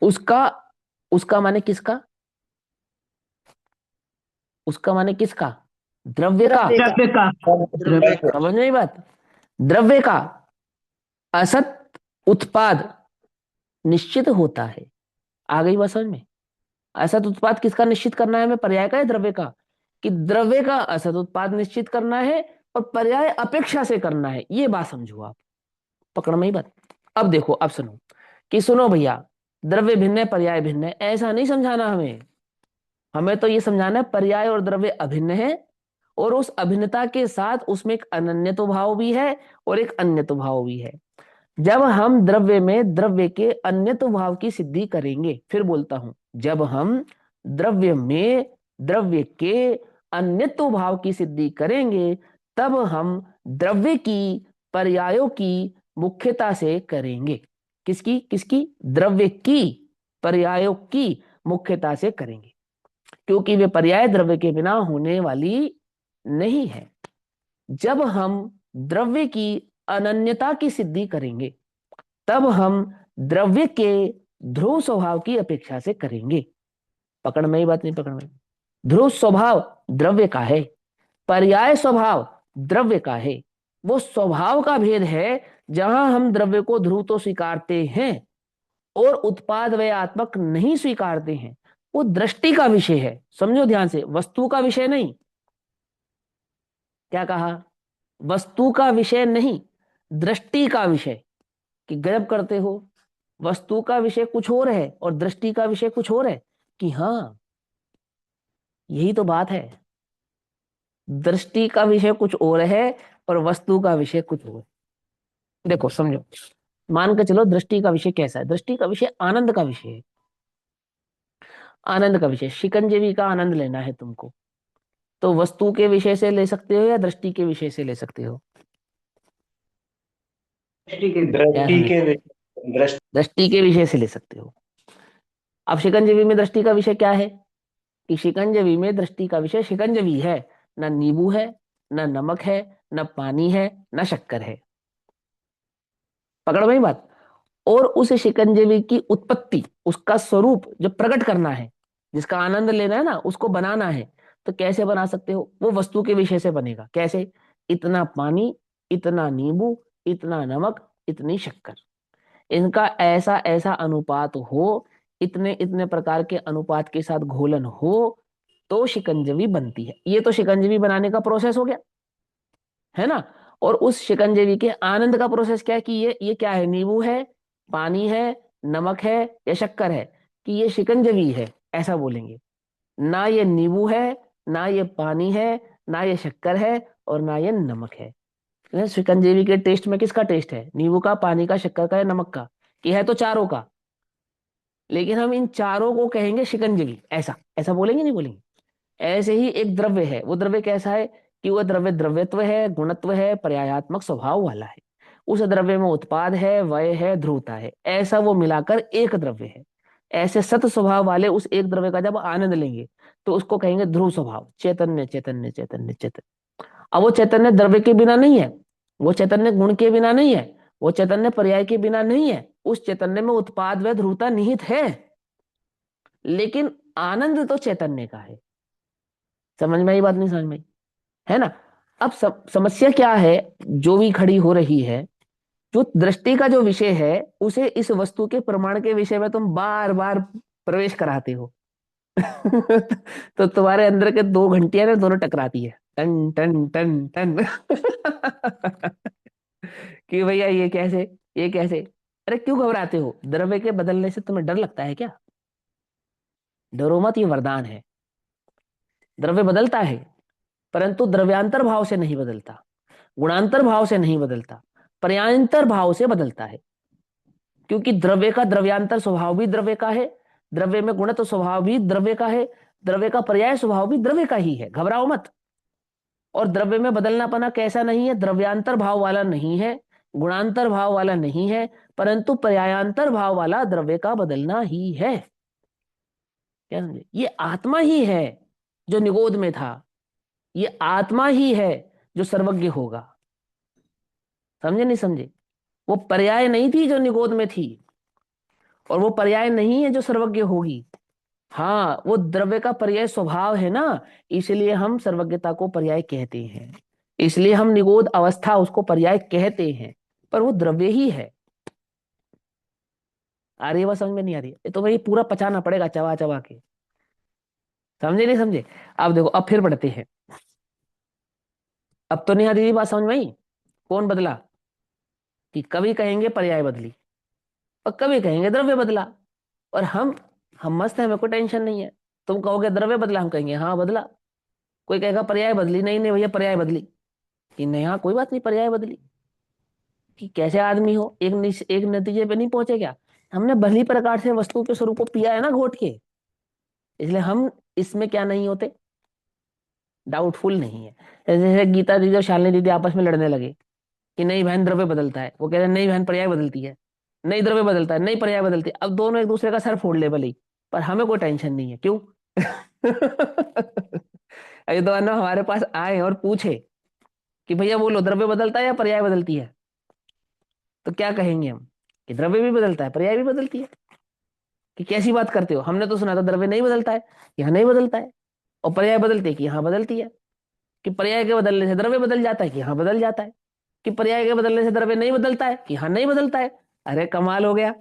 उसका माने किसका? उसका माने किसका? द्रव्य का। समझ नहीं बात? द्रव्य का असत उत्पाद निश्चित होता है। आ गई बात समझ में? असत उत्पाद किसका निश्चित करना है हमें? पर्याय का या द्रव्य का? कि द्रव्य का असत उत्पाद निश्चित करना है और पर्याय अपेक्षा से करना है। ये बात समझो आप, पकड़ में ही बात। अब देखो, अब सुनो कि सुनो भैया, द्रव्य भिन्न है, पर्याय भिन्न है, ऐसा नहीं समझाना हमें तो ये समझाना है पर्याय और द्रव्य अभिन्न है, और उस अभिन्नता के साथ उसमें एक अनन्यतो भाव भी है और एक अन्यतो भाव भी है। जब हम द्रव्य में द्रव्य के अन्यतो भाव की सिद्धि करेंगे, फिर बोलता हूं, जब हम द्रव्य में द्रव्य के अन्यतो भाव की सिद्धि करेंगे, तब हम द्रव्य की पर्यायों की मुख्यता से करेंगे। किसकी? किसकी? द्रव्य की पर्यायों की मुख्यता से करेंगे, क्योंकि वे पर्याय द्रव्य के बिना होने वाली नहीं है। जब हम द्रव्य की अनन्यता की सिद्धि करेंगे, तब हम द्रव्य के ध्रुव स्वभाव की अपेक्षा से करेंगे। पकड़ में ही बात? नहीं पकड़ में? ध्रुव स्वभाव द्रव्य का है, पर्याय स्वभाव द्रव्य का है। वो स्वभाव का भेद है, जहां हम द्रव्य को ध्रुव तो स्वीकारते हैं और उत्पाद व्ययात्मक नहीं स्वीकारते हैं। वो दृष्टि का विषय है, समझो ध्यान से, वस्तु का विषय नहीं। क्या कहा? वस्तु का विषय नहीं, दृष्टि का विषय। कि गजब करते हो, वस्तु का विषय कुछ और है और दृष्टि का विषय कुछ और है। कि हाँ, यही तो बात है, दृष्टि का विषय कुछ और है और वस्तु का विषय कुछ और है। देखो समझो, मान के चलो दृष्टि का विषय कैसा है? दृष्टि का विषय आनंद का विषय है, आनंद का विषय। शिकंजवी का आनंद लेना है तुमको, तो वस्तु के विषय से ले सकते हो या दृष्टि के विषय से ले सकते हो? दृष्टि के विषय से ले सकते हो। अब शिकंजवी में दृष्टि का विषय क्या है? कि शिकंजवी में दृष्टि का विषय शिकंजवी है, ना नींबू है, ना नमक है, ना पानी है, ना शक्कर है। पकड़ में बात। और उस शिकंजीवी की उत्पत्ति, उसका स्वरूप जो प्रकट करना है, जिसका आनंद लेना है ना, उसको बनाना है, तो कैसे बना सकते हो? वो वस्तु के विषय से बनेगा। कैसे? इतना पानी, इतना नींबू, इतना नमक, इतनी शक्कर, इनका ऐसा ऐसा अनुपात हो, इतने इतने प्रकार के अनुपात के साथ घोलन हो, तो शिकंजवी बनती है। ये तो शिकंजवी बनाने का प्रोसेस हो गया, है ना। और उस शिकंजवी के आनंद का प्रोसेस क्या है कि ये क्या है? नींबू है, पानी है, नमक है या शक्कर है? कि ये शिकंजवी है, ऐसा बोलेंगे। ना ये नींबू है, ना ये पानी है, ना ये शक्कर है, और ना ये नमक है। शिकंजीवी के टेस्ट में किसका टेस्ट है? नींबू का, पानी का, शक्कर का या नमक का? कि है तो चारों का, लेकिन हम इन चारों को कहेंगे शिकंजवी, ऐसा ऐसा बोलेंगे, नहीं बोलेंगे? ऐसे ही एक द्रव्य है। वो द्रव्य कैसा है? कि वह द्रव्य द्रव्यत्व है, गुणत्व है, पर्यायात्मक स्वभाव वाला है। उस द्रव्य में उत्पाद है, वय है, ध्रुवता है, ऐसा वो मिलाकर एक द्रव्य है। ऐसे सत स्वभाव वाले उस एक द्रव्य का जब आनंद लेंगे तो उसको कहेंगे ध्रुव स्वभाव। चैतन्य चैतन्य चैतन्य चैतन्य। अब वो चैतन्य द्रव्य के बिना नहीं है, वो चैतन्य गुण के बिना नहीं है, वो चैतन्य पर्याय के बिना नहीं है। उस चैतन्य में उत्पाद व ध्रुवता निहित है, लेकिन आनंद तो चैतन्य का है। समझ में आई बात? नहीं समझ में आई? है ना। अब समस्या क्या है जो भी खड़ी हो रही है? जो दृष्टि का जो विषय है, उसे इस वस्तु के प्रमाण के विषय में तुम बार बार प्रवेश कराते हो। तो तुम्हारे अंदर के दो घंटियां ना दोनों टकराती है, टन टन टन टन। कि भैया ये कैसे, ये कैसे? अरे क्यों घबराते हो? द्रव्य के बदलने से तुम्हें डर लगता है क्या? डरो मत, ये वरदान है। द्रव्य बदलता है, परंतु द्रव्यांतर भाव से नहीं बदलता, गुणांतर भाव से नहीं बदलता, पर्यांतर भाव से बदलता है। क्योंकि द्रव्य का द्रव्यांतर स्वभाव भी द्रव्य का है, द्रव्य में गुणत्व स्वभाव भी द्रव्य का है, द्रव्य का पर्याय स्वभाव भी द्रव्य का ही है। घबराओ मत। और द्रव्य में बदलनापना कैसा नहीं है? द्रव्यांतर भाव वाला नहीं है, गुणांतर भाव वाला नहीं है, परंतु पर्यायांतर भाव वाला द्रव्य का बदलना ही है। क्या समझे? ये आत्मा ही है जो निगोद में था, ये आत्मा ही है जो सर्वज्ञ होगा। समझे नहीं समझे? वो पर्याय नहीं थी जो निगोद में थी, और वो पर्याय नहीं है जो सर्वज्ञ होगी। हाँ, वो द्रव्य का पर्याय स्वभाव है ना, इसलिए हम सर्वज्ञता को पर्याय कहते हैं, इसलिए हम निगोद अवस्था उसको पर्याय कहते हैं, पर वो द्रव्य ही है। आ रही है बात समझ में? नहीं आ रही है? तो भाई पूरा पचाना पड़ेगा चबा चबा के। समझे नहीं समझे? अब देखो, अब फिर पढ़ते हैं। अब तो नहीं आ रही बात समझ में आई? कौन बदला? कि कभी कहेंगे पर्याय बदली, और कभी कहेंगे द्रव्य बदला। और हम मस्त है, मेरे को टेंशन नहीं है। तुम कहोगे द्रव्य बदला, हम कहेंगे हाँ बदला। कोई कहेगा पर्याय बदली, नहीं नहीं भैया पर्याय बदली। कि नहीं, हाँ कोई बात नहीं, पर्याय बदली। कि कैसे आदमी हो, एक नतीजे पे नहीं पहुंचे क्या? हमने भली प्रकार से वस्तु के स्वरूप को पिया है ना घोट के, इसलिए हम इसमें क्या नहीं होते, डाउटफुल नहीं है। जैसे गीता दीदी और शालिनी दीदी आपस में लड़ने लगे कि नहीं बहन द्रव्य बदलता है, वो कह रहे नहीं बहन पर्याय बदलती है, नहीं द्रव्य बदलता है, नहीं पर्याय बदलती है। अब दोनों एक दूसरे का सर फोड़ ले भले ही, पर हमें कोई टेंशन नहीं है। क्यों? अरे दोनों हमारे पास आए और पूछे कि भैया बोलो द्रव्य बदलता है या पर्याय बदलती है, तो क्या कहेंगे हम? कि द्रव्य भी बदलता है, पर्याय भी बदलती है। कि कैसी बात करते हो, हमने तो सुना था द्रव्य नहीं बदलता है, यहाँ नहीं बदलता है, और पर्याय बदलती है कि यहाँ बदलती है। कि पर्याय के बदलने से द्रव्य बदल जाता है कि यहाँ बदल जाता है, कि पर्याय के बदलने से द्रव्य नहीं बदलता है कि यहाँ नहीं बदलता है। अरे कमाल हो गया।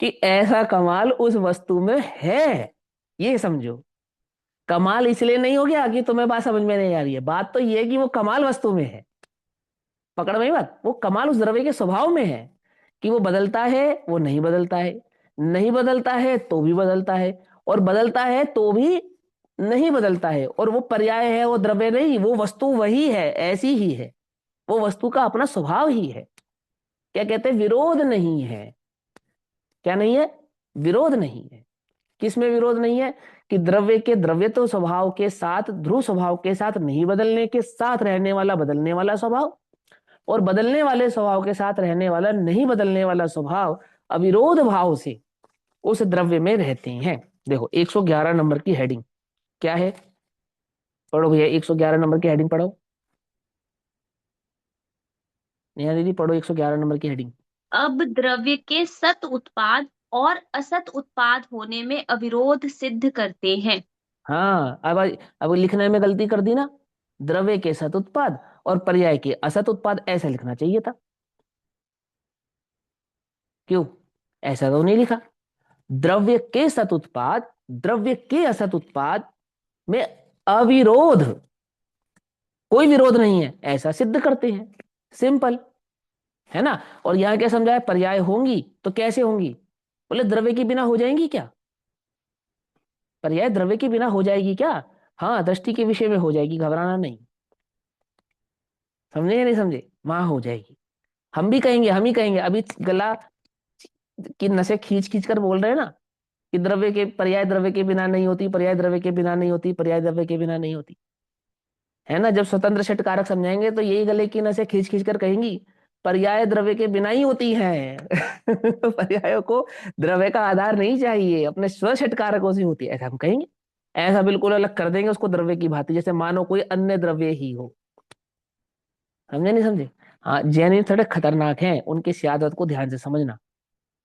कि ऐसा कमाल उस वस्तु में है, ये समझो। कमाल इसलिए नहीं हो गया कि तुम्हें बात समझ में नहीं आ रही है, बात तो ये है कि वो कमाल वस्तु में है। पकड़ में बात? वो कमाल उस द्रव्य के स्वभाव में है कि वो बदलता है, वो नहीं बदलता है, नहीं बदलता है तो भी बदलता है, और बदलता है तो भी नहीं बदलता है। और वो पर्याय है, वो द्रव्य नहीं, वो वस्तु वही है, ऐसी ही है। वो वस्तु का अपना स्वभाव ही है। क्या कहते हैं? विरोध नहीं है। क्या नहीं है? विरोध नहीं है। किसमें विरोध नहीं है? कि द्रव्य के द्रव्यत्व स्वभाव के साथ, ध्रुव स्वभाव के साथ नहीं बदलने के साथ रहने वाला बदलने वाला स्वभाव, और बदलने वाले स्वभाव के साथ रहने वाला नहीं बदलने वाला स्वभाव अविरोध भाव से उस द्रव्य में रहते हैं। देखो 111 नंबर की हेडिंग क्या है? पढ़ो भैया, 111 नंबर की हेडिंग पढ़ो। नेहा दीदी पढ़ो 111 नंबर की हेडिंग। अब द्रव्य के सत उत्पाद और असत उत्पाद होने में अविरोध सिद्ध करते हैं। हाँ, अब लिखने में गलती कर दी ना, द्रव्य के सत उत्पाद और पर्याय के असत उत्पाद ऐसा लिखना चाहिए था। क्यों ऐसा तो नहीं लिखा? द्रव्य के सत उत्पाद, द्रव्य के असत उत्पाद में अविरोध, कोई विरोध नहीं है, ऐसा सिद्ध करते हैं। सिंपल है ना। और यहां क्या समझाया, पर्याय होंगी तो कैसे होंगी? बोले द्रव्य के बिना हो जाएंगी क्या? पर्याय द्रव्य के बिना हो जाएगी क्या? हाँ, दृष्टि के विषय में हो जाएगी, घबराना नहीं। समझे या नहीं समझे? वहां हो जाएगी। हम भी कहेंगे, हम ही कहेंगे, अभी गला की नसें खींच खींच कर बोल रहे हैं ना कि द्रव्य के पर्याय द्रव्य के बिना नहीं होती, पर्याय द्रव्य के बिना नहीं होती, पर्याय द्रव्य के बिना नहीं होती, है ना। जब स्वतंत्र षट कारक समझाएंगे तो यही गले की नसें खींच खींच कर कहेंगी पर्याय द्रव्य के बिना ही होती है। पर्यायों को द्रव्य का आधार नहीं चाहिए, अपने स्व षट कारकों से होती है, ऐसा हम कहेंगे। ऐसा बिल्कुल अलग कर देंगे उसको द्रव्य की भांति, जैसे मानो कोई अन्य द्रव्य ही हो। समझे नहीं समझे? हाँ, जैन थोड़े खतरनाक हैं, उनके सियादत को ध्यान से समझना।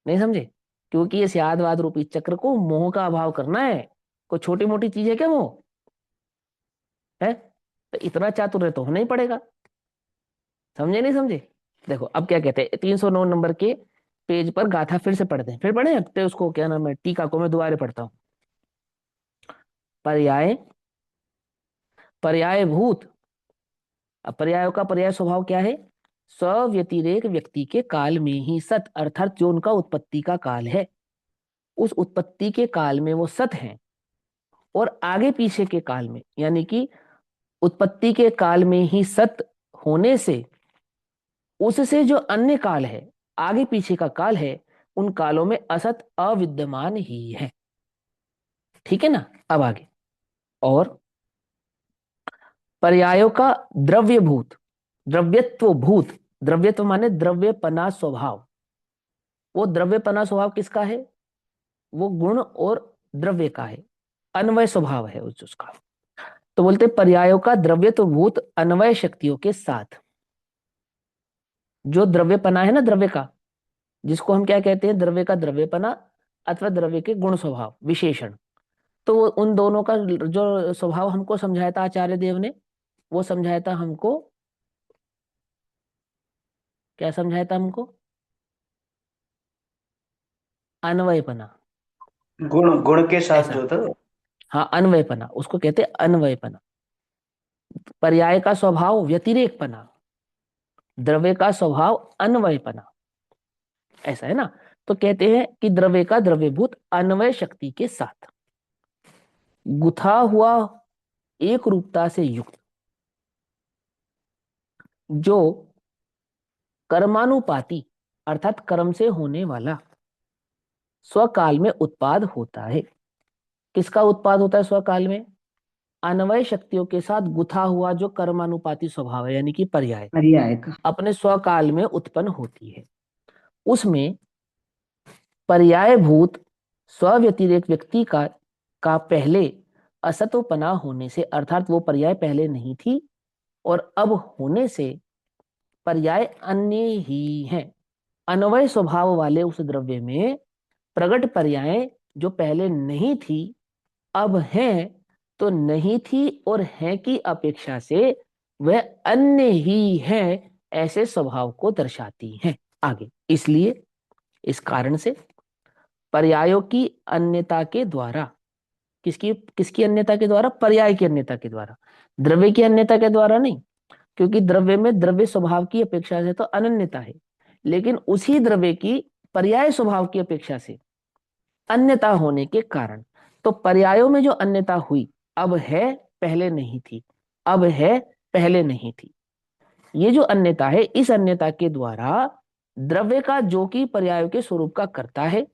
नहीं समझे? क्योंकि ये सियादवाद रूपी चक्र को मोह का अभाव करना है। कोई छोटी मोटी चीज है क्या मोह? है तो इतना चातुर्य तो होना ही पड़ेगा। समझे नहीं समझे? देखो अब क्या कहते हैं, 309 नंबर के पेज पर गाथा फिर से पढ़ते हैं, फिर पढ़े तो उसको क्या नाम है, टीका को मैं दोबारा पढ़ता हूं। पर्याय, पर्याय भूत। अब पर्यायों का पर्याय स्वभाव क्या है? स्व्यतिरेक व्यक्ति के काल में ही सत, अर्थात जो उनका उत्पत्ति का काल है, उस उत्पत्ति के काल में वो सत हैं, और आगे पीछे के काल में, यानी कि उत्पत्ति के काल में ही सत होने से उससे जो अन्य काल है, आगे पीछे का काल है, उन कालों में असत अविद्यमान ही है। ठीक है ना। अब आगे, और पर्यायों का द्रव्यभूत, द्रव्यत्व भूत, द्रव्यत्व माने द्रव्यपना स्वभाव। वो द्रव्यपना स्वभाव किसका है? वो गुण और द्रव्य का है, अन्वय स्वभाव है उसका। तो बोलते पर्यायों का द्रव्यत्व भूत अन्वय शक्तियों के साथ जो द्रव्यपना है ना, द्रव्य का, जिसको हम क्या कहते हैं, द्रव्य का द्रव्यपना अथवा द्रव्य के गुण स्वभाव विशेषण। तो उन दोनों का जो स्वभाव हमको समझाया था आचार्य देव ने, वो समझाया था हमको, क्या समझाया था हमको? अन्वयपना। गुण गुण के साथ ऐसा, जो था। हाँ, अन्वयपना, उसको कहते हैं अन्वयपना। पर्याय का स्वभाव व्यतिरेकपना, द्रव्य का स्वभाव अन्वयपना, ऐसा है ना। तो कहते हैं कि द्रव्य का द्रव्यभूत अन्वय शक्ति के साथ गुथा हुआ एक रूपता से युक्त जो कर्मानुपाती, अर्थात कर्म से होने वाला स्वकाल में उत्पाद होता है। किसका उत्पाद होता है स्वकाल में? अन्वय शक्तियों के साथ गुथा हुआ जो कर्मानुपाती स्वभाव है, यानी कि पर्याय, पर्याय का अपने स्वकाल में उत्पन्न होती है। उसमें पर्यायभूत स्व्यतिरेक व्यक्ति का पहले असतोपना होने से, अर्थात वो पर्याय पहले नहीं थी और अब होने से पर्याय अन्य ही हैं। अन्वय स्वभाव वाले उस द्रव्य में प्रगट पर्याय जो पहले नहीं थी अब हैं, तो नहीं थी और हैं की अपेक्षा से वह अन्य ही हैं, ऐसे स्वभाव को दर्शाती हैं। आगे, इसलिए इस कारण से पर्यायों की अन्यता के द्वारा, किसकी किसकी अन्यता के द्वारा? पर्याय की अन्यता के द्वारा, द्रव्य की अन्यता के द्वारा नहीं, क्योंकि द्रव्य में द्रव्य स्वभाव की अपेक्षा से तो अनन्यता है, लेकिन उसी द्रव्य की पर्याय स्वभाव की अपेक्षा से अन्यता होने के कारण, तो पर्यायों में जो अन्यता हुई, अब है पहले नहीं थी, अब है पहले नहीं थी। ये जो अन्यता है, इस अन्यता के द्वारा द्रव्य का जो कि पर्यायों के स्वरूप का कर्ता है,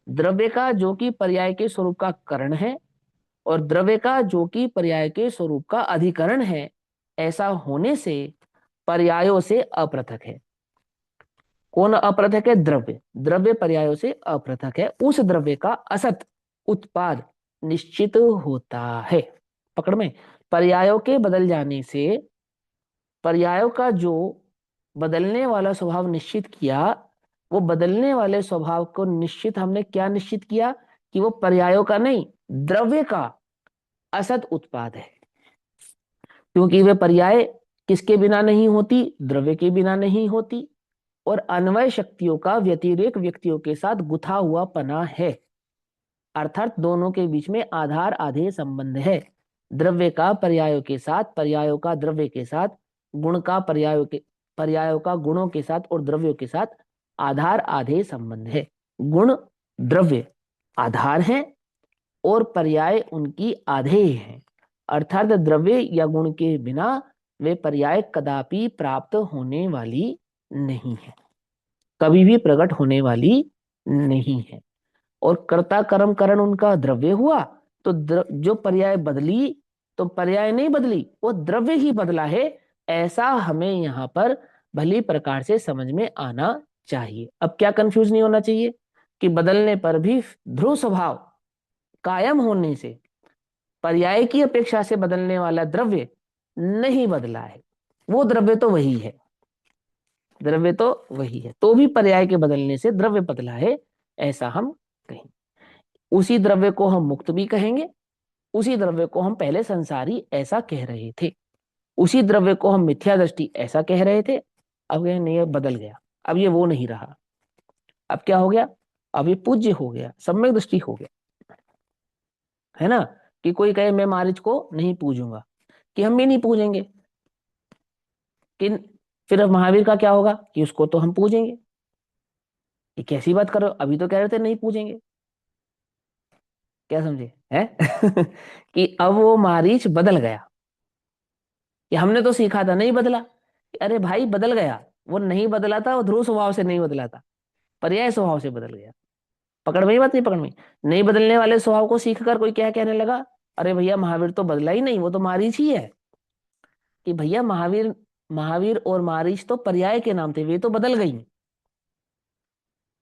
द्रव्य का जो कि पर्याय के स्वरूप का करण है, और द्रव्य का जो कि पर्याय के स्वरूप का अधिकरण है, ऐसा होने से पर्यायों से अपृथक है। कौन अपृथक है? द्रव्य। द्रव्य पर्यायों से अपृथक है, उस द्रव्य का असत उत्पाद निश्चित होता है। पकड़ में, पर्यायों के बदल जाने से पर्यायों का जो बदलने वाला स्वभाव निश्चित किया, वो बदलने वाले स्वभाव को निश्चित हमने क्या निश्चित किया कि वो पर्यायों का नहीं, द्रव्य का असत उत्पाद है, क्योंकि वे पर्याय किसके बिना नहीं होती, द्रव्य के बिना नहीं होती, और अन्वय शक्तियों का व्यतिरेक व्यक्तियों के साथ गुथा हुआ पना है, अर्थात दोनों के बीच में आधार आधेय संबंध है। द्रव्य का पर्यायों के साथ, पर्यायों का द्रव्य के साथ, गुण का पर्यायों का गुणों के साथ और द्रव्यों के साथ आधार आधेय संबंध है। गुण द्रव्य आधार हैं और पर्याय उनकी आधेय हैं, अर्थात द्रव्य या गुण के बिना वे पर्याय कदापि प्राप्त होने वाली नहीं है, कभी भी प्रकट होने वाली नहीं है। और कर्ता कर्म करण उनका द्रव्य हुआ, तो जो पर्याय बदली, तो पर्याय नहीं बदली, वो द्रव्य ही बदला है, ऐसा हमें यहाँ पर भली प्रकार से समझ में आना चाहिए। अब क्या कंफ्यूज नहीं होना चाहिए कि बदलने पर भी ध्रुव स्वभाव कायम होने से पर्याय की अपेक्षा से बदलने वाला द्रव्य नहीं बदला है, वो द्रव्य तो वही है, द्रव्य तो वही है, तो भी पर्याय के बदलने से द्रव्य बदला है, ऐसा हम कहेंगे। उसी द्रव्य को हम मुक्त भी कहेंगे, उसी द्रव्य को हम पहले संसारी ऐसा कह रहे थे, उसी द्रव्य को हम मिथ्या दृष्टि ऐसा कह रहे थे, अब ये नहीं, बदल गया, अब ये वो नहीं रहा, अब क्या हो गया, अब ये पूज्य हो गया, सम्यक दृष्टि हो गया, है ना। कि कोई कहे मैं मारीच को नहीं पूजूंगा, कि हम भी नहीं पूजेंगे, कि फिर महावीर का क्या होगा कि उसको तो हम पूजेंगे। ये कैसी बात कर रहे हो, अभी तो कह रहे थे नहीं पूजेंगे, क्या समझे है कि अब वो मारीच बदल गया, कि हमने तो सीखा था नहीं बदला, अरे भाई बदल गया, वो नहीं बदला था, वो ध्रुव स्वभाव से नहीं बदला था, पर्याय स्वभाव से बदल गया। पकड़ में बात नहीं, पकड़ में नहीं, बदलने वाले स्वभाव को सीख कर कोई क्या कहने लगा, अरे भैया महावीर तो बदला ही नहीं, वो तो मारीच ही है। कि भैया महावीर और मारीच तो पर्याय के नाम थे, वे तो बदल गई,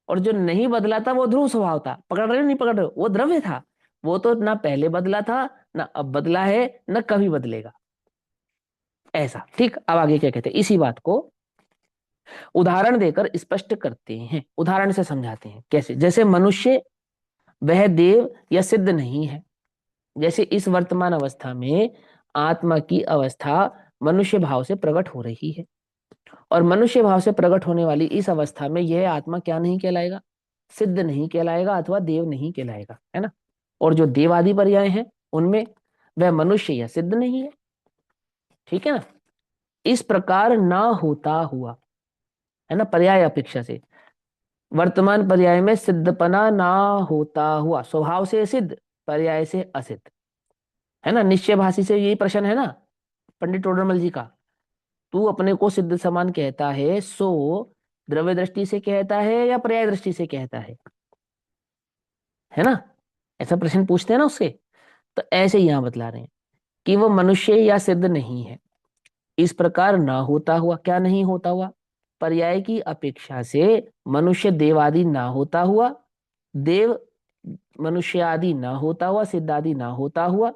और जो नहीं बदला था वो ध्रुव स्वभाव था। पकड़ रहे हो नहीं पकड़ रहे हो, वो द्रव्य था, वो तो ना पहले बदला था, ना अब बदला है, ना कभी बदलेगा, ऐसा। ठीक, अब आगे क्या कहते हैं, इसी बात को उदाहरण देकर स्पष्ट करते हैं, उदाहरण से समझाते हैं। कैसे, जैसे मनुष्य वह देव या सिद्ध नहीं है, जैसे इस वर्तमान अवस्था में आत्मा की अवस्था मनुष्य भाव से प्रकट हो रही है, और मनुष्य भाव से प्रकट होने वाली इस अवस्था में यह आत्मा क्या नहीं कहलाएगा, सिद्ध नहीं कहलाएगा अथवा देव नहीं कहलाएगा, है ना। और जो देव आदि पर्याय हैं उनमें वह मनुष्य या सिद्ध नहीं है, ठीक है ना। इस प्रकार ना होता हुआ, है ना, पर्याय अपेक्षा से वर्तमान पर्याय में सिद्धपना ना होता हुआ, स्वभाव से सिद्ध, पर्याय से असिद्ध, है ना। निश्चय भाषी से यही प्रश्न है ना पंडित टोडरमल जी का, तू अपने को सिद्ध समान कहता है, सो द्रव्य दृष्टि से कहता है या पर्याय दृष्टि से कहता है ना, ऐसा प्रश्न पूछते हैं ना उससे। तो ऐसे यहां बतला रहे हैं कि वो मनुष्य या सिद्ध नहीं है, इस प्रकार ना होता हुआ, क्या नहीं होता हुआ, पर्याय की अपेक्षा से मनुष्य देव आदि ना होता हुआ, देव मनुष्य आदि ना होता हुआ, सिद्ध आदि ना होता हुआ,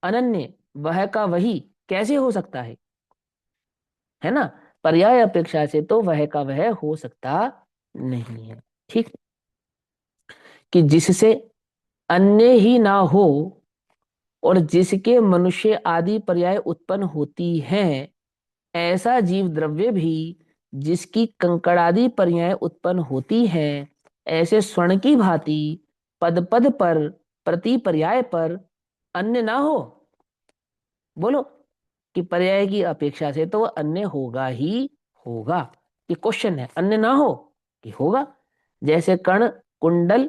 अनन्य वह का वही कैसे हो सकता है ना। पर्याय अपेक्षा से तो वह का वह हो सकता नहीं है, ठीक। कि जिससे अन्य ही ना हो और जिसके मनुष्य आदि पर्याय उत्पन्न होती हैं, ऐसा जीव द्रव्य भी जिसकी कंकड़ादि पर्याय उत्पन्न होती हैं, ऐसे स्वर्ण की भांति पद पद पर प्रति पर्याय पर अन्य ना हो। बोलो कि पर्याय की अपेक्षा से तो अन्य होगा ही होगा, ये क्वेश्चन है। अन्य ना हो कि होगा, जैसे कर्ण कुंडल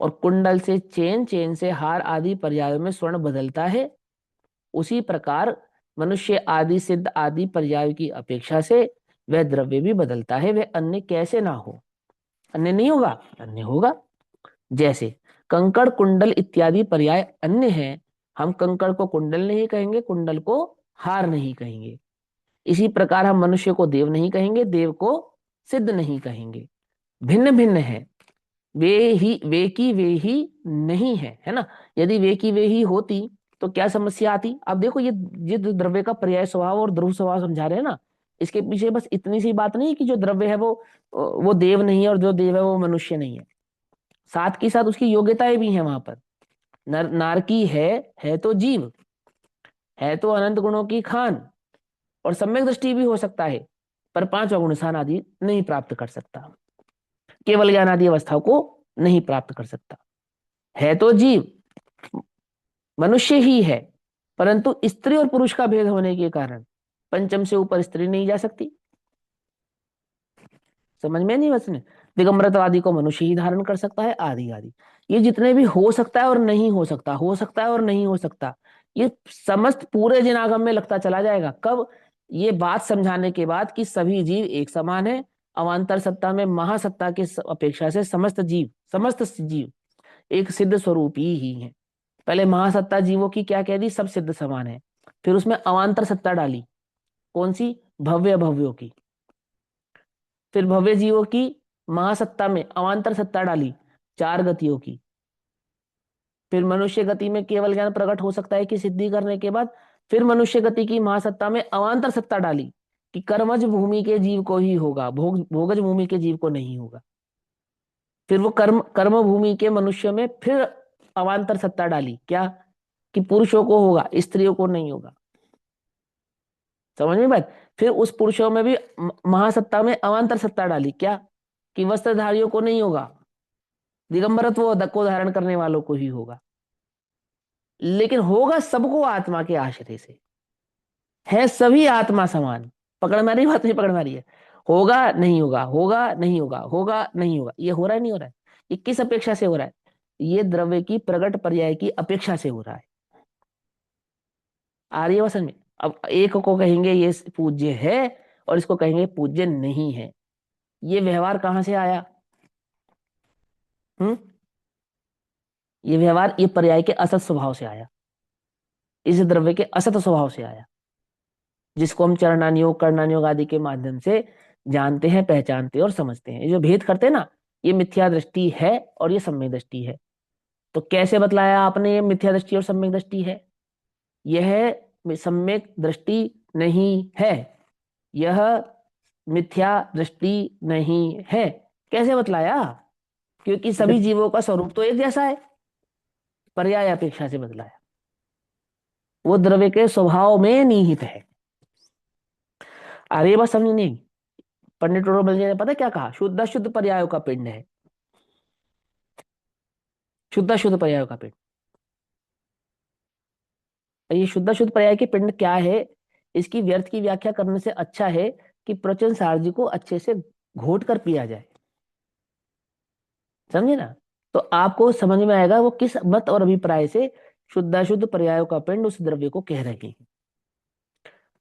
और कुंडल से चेन, चेन से हार आदि पर्यायों में स्वर्ण बदलता है, उसी प्रकार मनुष्य आदि सिद्ध आदि पर्याय की अपेक्षा से वह द्रव्य भी बदलता है, वह अन्य कैसे ना हो, अन्य नहीं होगा, अन्य होगा। जैसे कंकड़ कुंडल इत्यादि पर्याय अन्य हैं, हम कंकड़ को कुंडल नहीं कहेंगे, कुंडल को हार नहीं कहेंगे। इसी प्रकार हम मनुष्य को देव नहीं कहेंगे, देव को सिद्ध नहीं कहेंगे, भिन्न भिन्न है। वे की वे ही नहीं है ना। यदि वे की वे ही होती तो क्या समस्या आती। अब देखो ये द्रव्य का पर्याय स्वभाव और ध्रुव स्वभाव समझा रहे हैं ना, इसके पीछे बस इतनी सी बात नहीं कि जो द्रव्य है वो देव नहीं है और जो देव है वो मनुष्य नहीं है, साथ के साथ उसकी योग्यताएं भी हैं वहां पर। नारकी है तो जीव, है तो अनंत गुणों की खान, और सम्यक दृष्टि भी हो सकता है, पर पांचवा गुण स्थान आदि नहीं प्राप्त कर सकता, केवल ज्ञान आदि अवस्थाओं को नहीं प्राप्त कर सकता। है तो जीव, मनुष्य ही है, परंतु स्त्री और पुरुष का भेद होने के कारण पंचम से ऊपर स्त्री नहीं जा सकती। समझ में नहीं बसने? दिगंबरत्व आदि को मनुष्य ही धारण कर सकता है, आदि आदि। ये जितने भी हो सकता है और नहीं हो सकता, हो सकता है और नहीं हो सकता, ये समस्त पूरे जिनागम में लगता चला जाएगा। कब? ये बात समझाने के बाद कि सभी जीव एक समान है, अवान्तर सत्ता में महासत्ता की अपेक्षा से समस्त जीव एक सिद्ध स्वरूप ही है। पहले महासत्ता जीवों की क्या कह दी? सब सिद्ध समान है। फिर उसमें अवान्तर सत्ता डाली, कौन सी? भव्य भव्यों की। फिर भव्य जीवों की महासत्ता में अवान्तर सत्ता डाली, 4 गतियों की। फिर मनुष्य गति में केवल ज्ञान प्रकट हो सकता है कि सिद्धि करने के बाद फिर मनुष्य गति की महासत्ता में अवान्तर सत्ता डाली कि कर्मज भूमि के जीव को ही होगा, भोगज भूमि के जीव को नहीं होगा। फिर वो कर्म भूमि के मनुष्य में फिर अवान्तर सत्ता डाली, क्या? कि पुरुषों को होगा, स्त्रियों को नहीं होगा। समझ में बात? फिर उस पुरुषों में भी महासत्ता में अवान्तर सत्ता डाली, क्या? कि वस्त्रधारियों को नहीं होगा, दिगंबरत्व को धारण करने वालों को ही होगा। लेकिन होगा सबको आत्मा के आश्रय से, है सभी आत्मा समान। पकड़ में आ रही बात? नहीं पकड़ में आ रही है? होगा नहीं होगा, होगा नहीं होगा, होगा नहीं होगा, ये हो रहा है नहीं हो रहा है? ये किस अपेक्षा से हो रहा है? ये द्रव्य की प्रकट पर्याय की अपेक्षा से हो रहा है। आ रही है समझ में? अब एक को कहेंगे ये पूज्य है और इसको कहेंगे पूज्य नहीं है। ये व्यवहार कहां से आया? ये व्यवहार, ये पर्याय के असत स्वभाव से आया, इस द्रव्य के असत स्वभाव से आया, जिसको हम चरणानुयोग कर्णानुयोग आदि के माध्यम से जानते हैं, पहचानते हैं और समझते हैं। ये जो भेद करते हैं ना, ये मिथ्या दृष्टि है और ये सम्यक दृष्टि है। तो कैसे बतलाया आपने? ये मिथ्या दृष्टि और सम्यक दृष्टि है। यह सम्यक दृष्टि नहीं है, यह मिथ्या दृष्टि नहीं है। कैसे बतलाया? क्योंकि सभी जीवों का स्वरूप तो एक जैसा है, पर्याय अपेक्षा से बतलाया। वो द्रव्य के स्वभाव में निहित है। अरे बस समझ नहीं। पंडित टोडरमल जी ने पता क्या कहा? शुद्ध पर्यायों का पिंड है, शुद्ध पर्यायों का पिंड। ये शुद्ध पर्याय के पिंड क्या है? इसकी व्यर्थ की व्याख्या करने से अच्छा है कि प्रवचन सार को अच्छे से घोट कर पिया जाए। समझे ना? तो आपको समझ में आएगा वो किस मत और अभिप्राय से शुद्ध पर्यायों का पिंड उस द्रव्य को कह रहे हैं।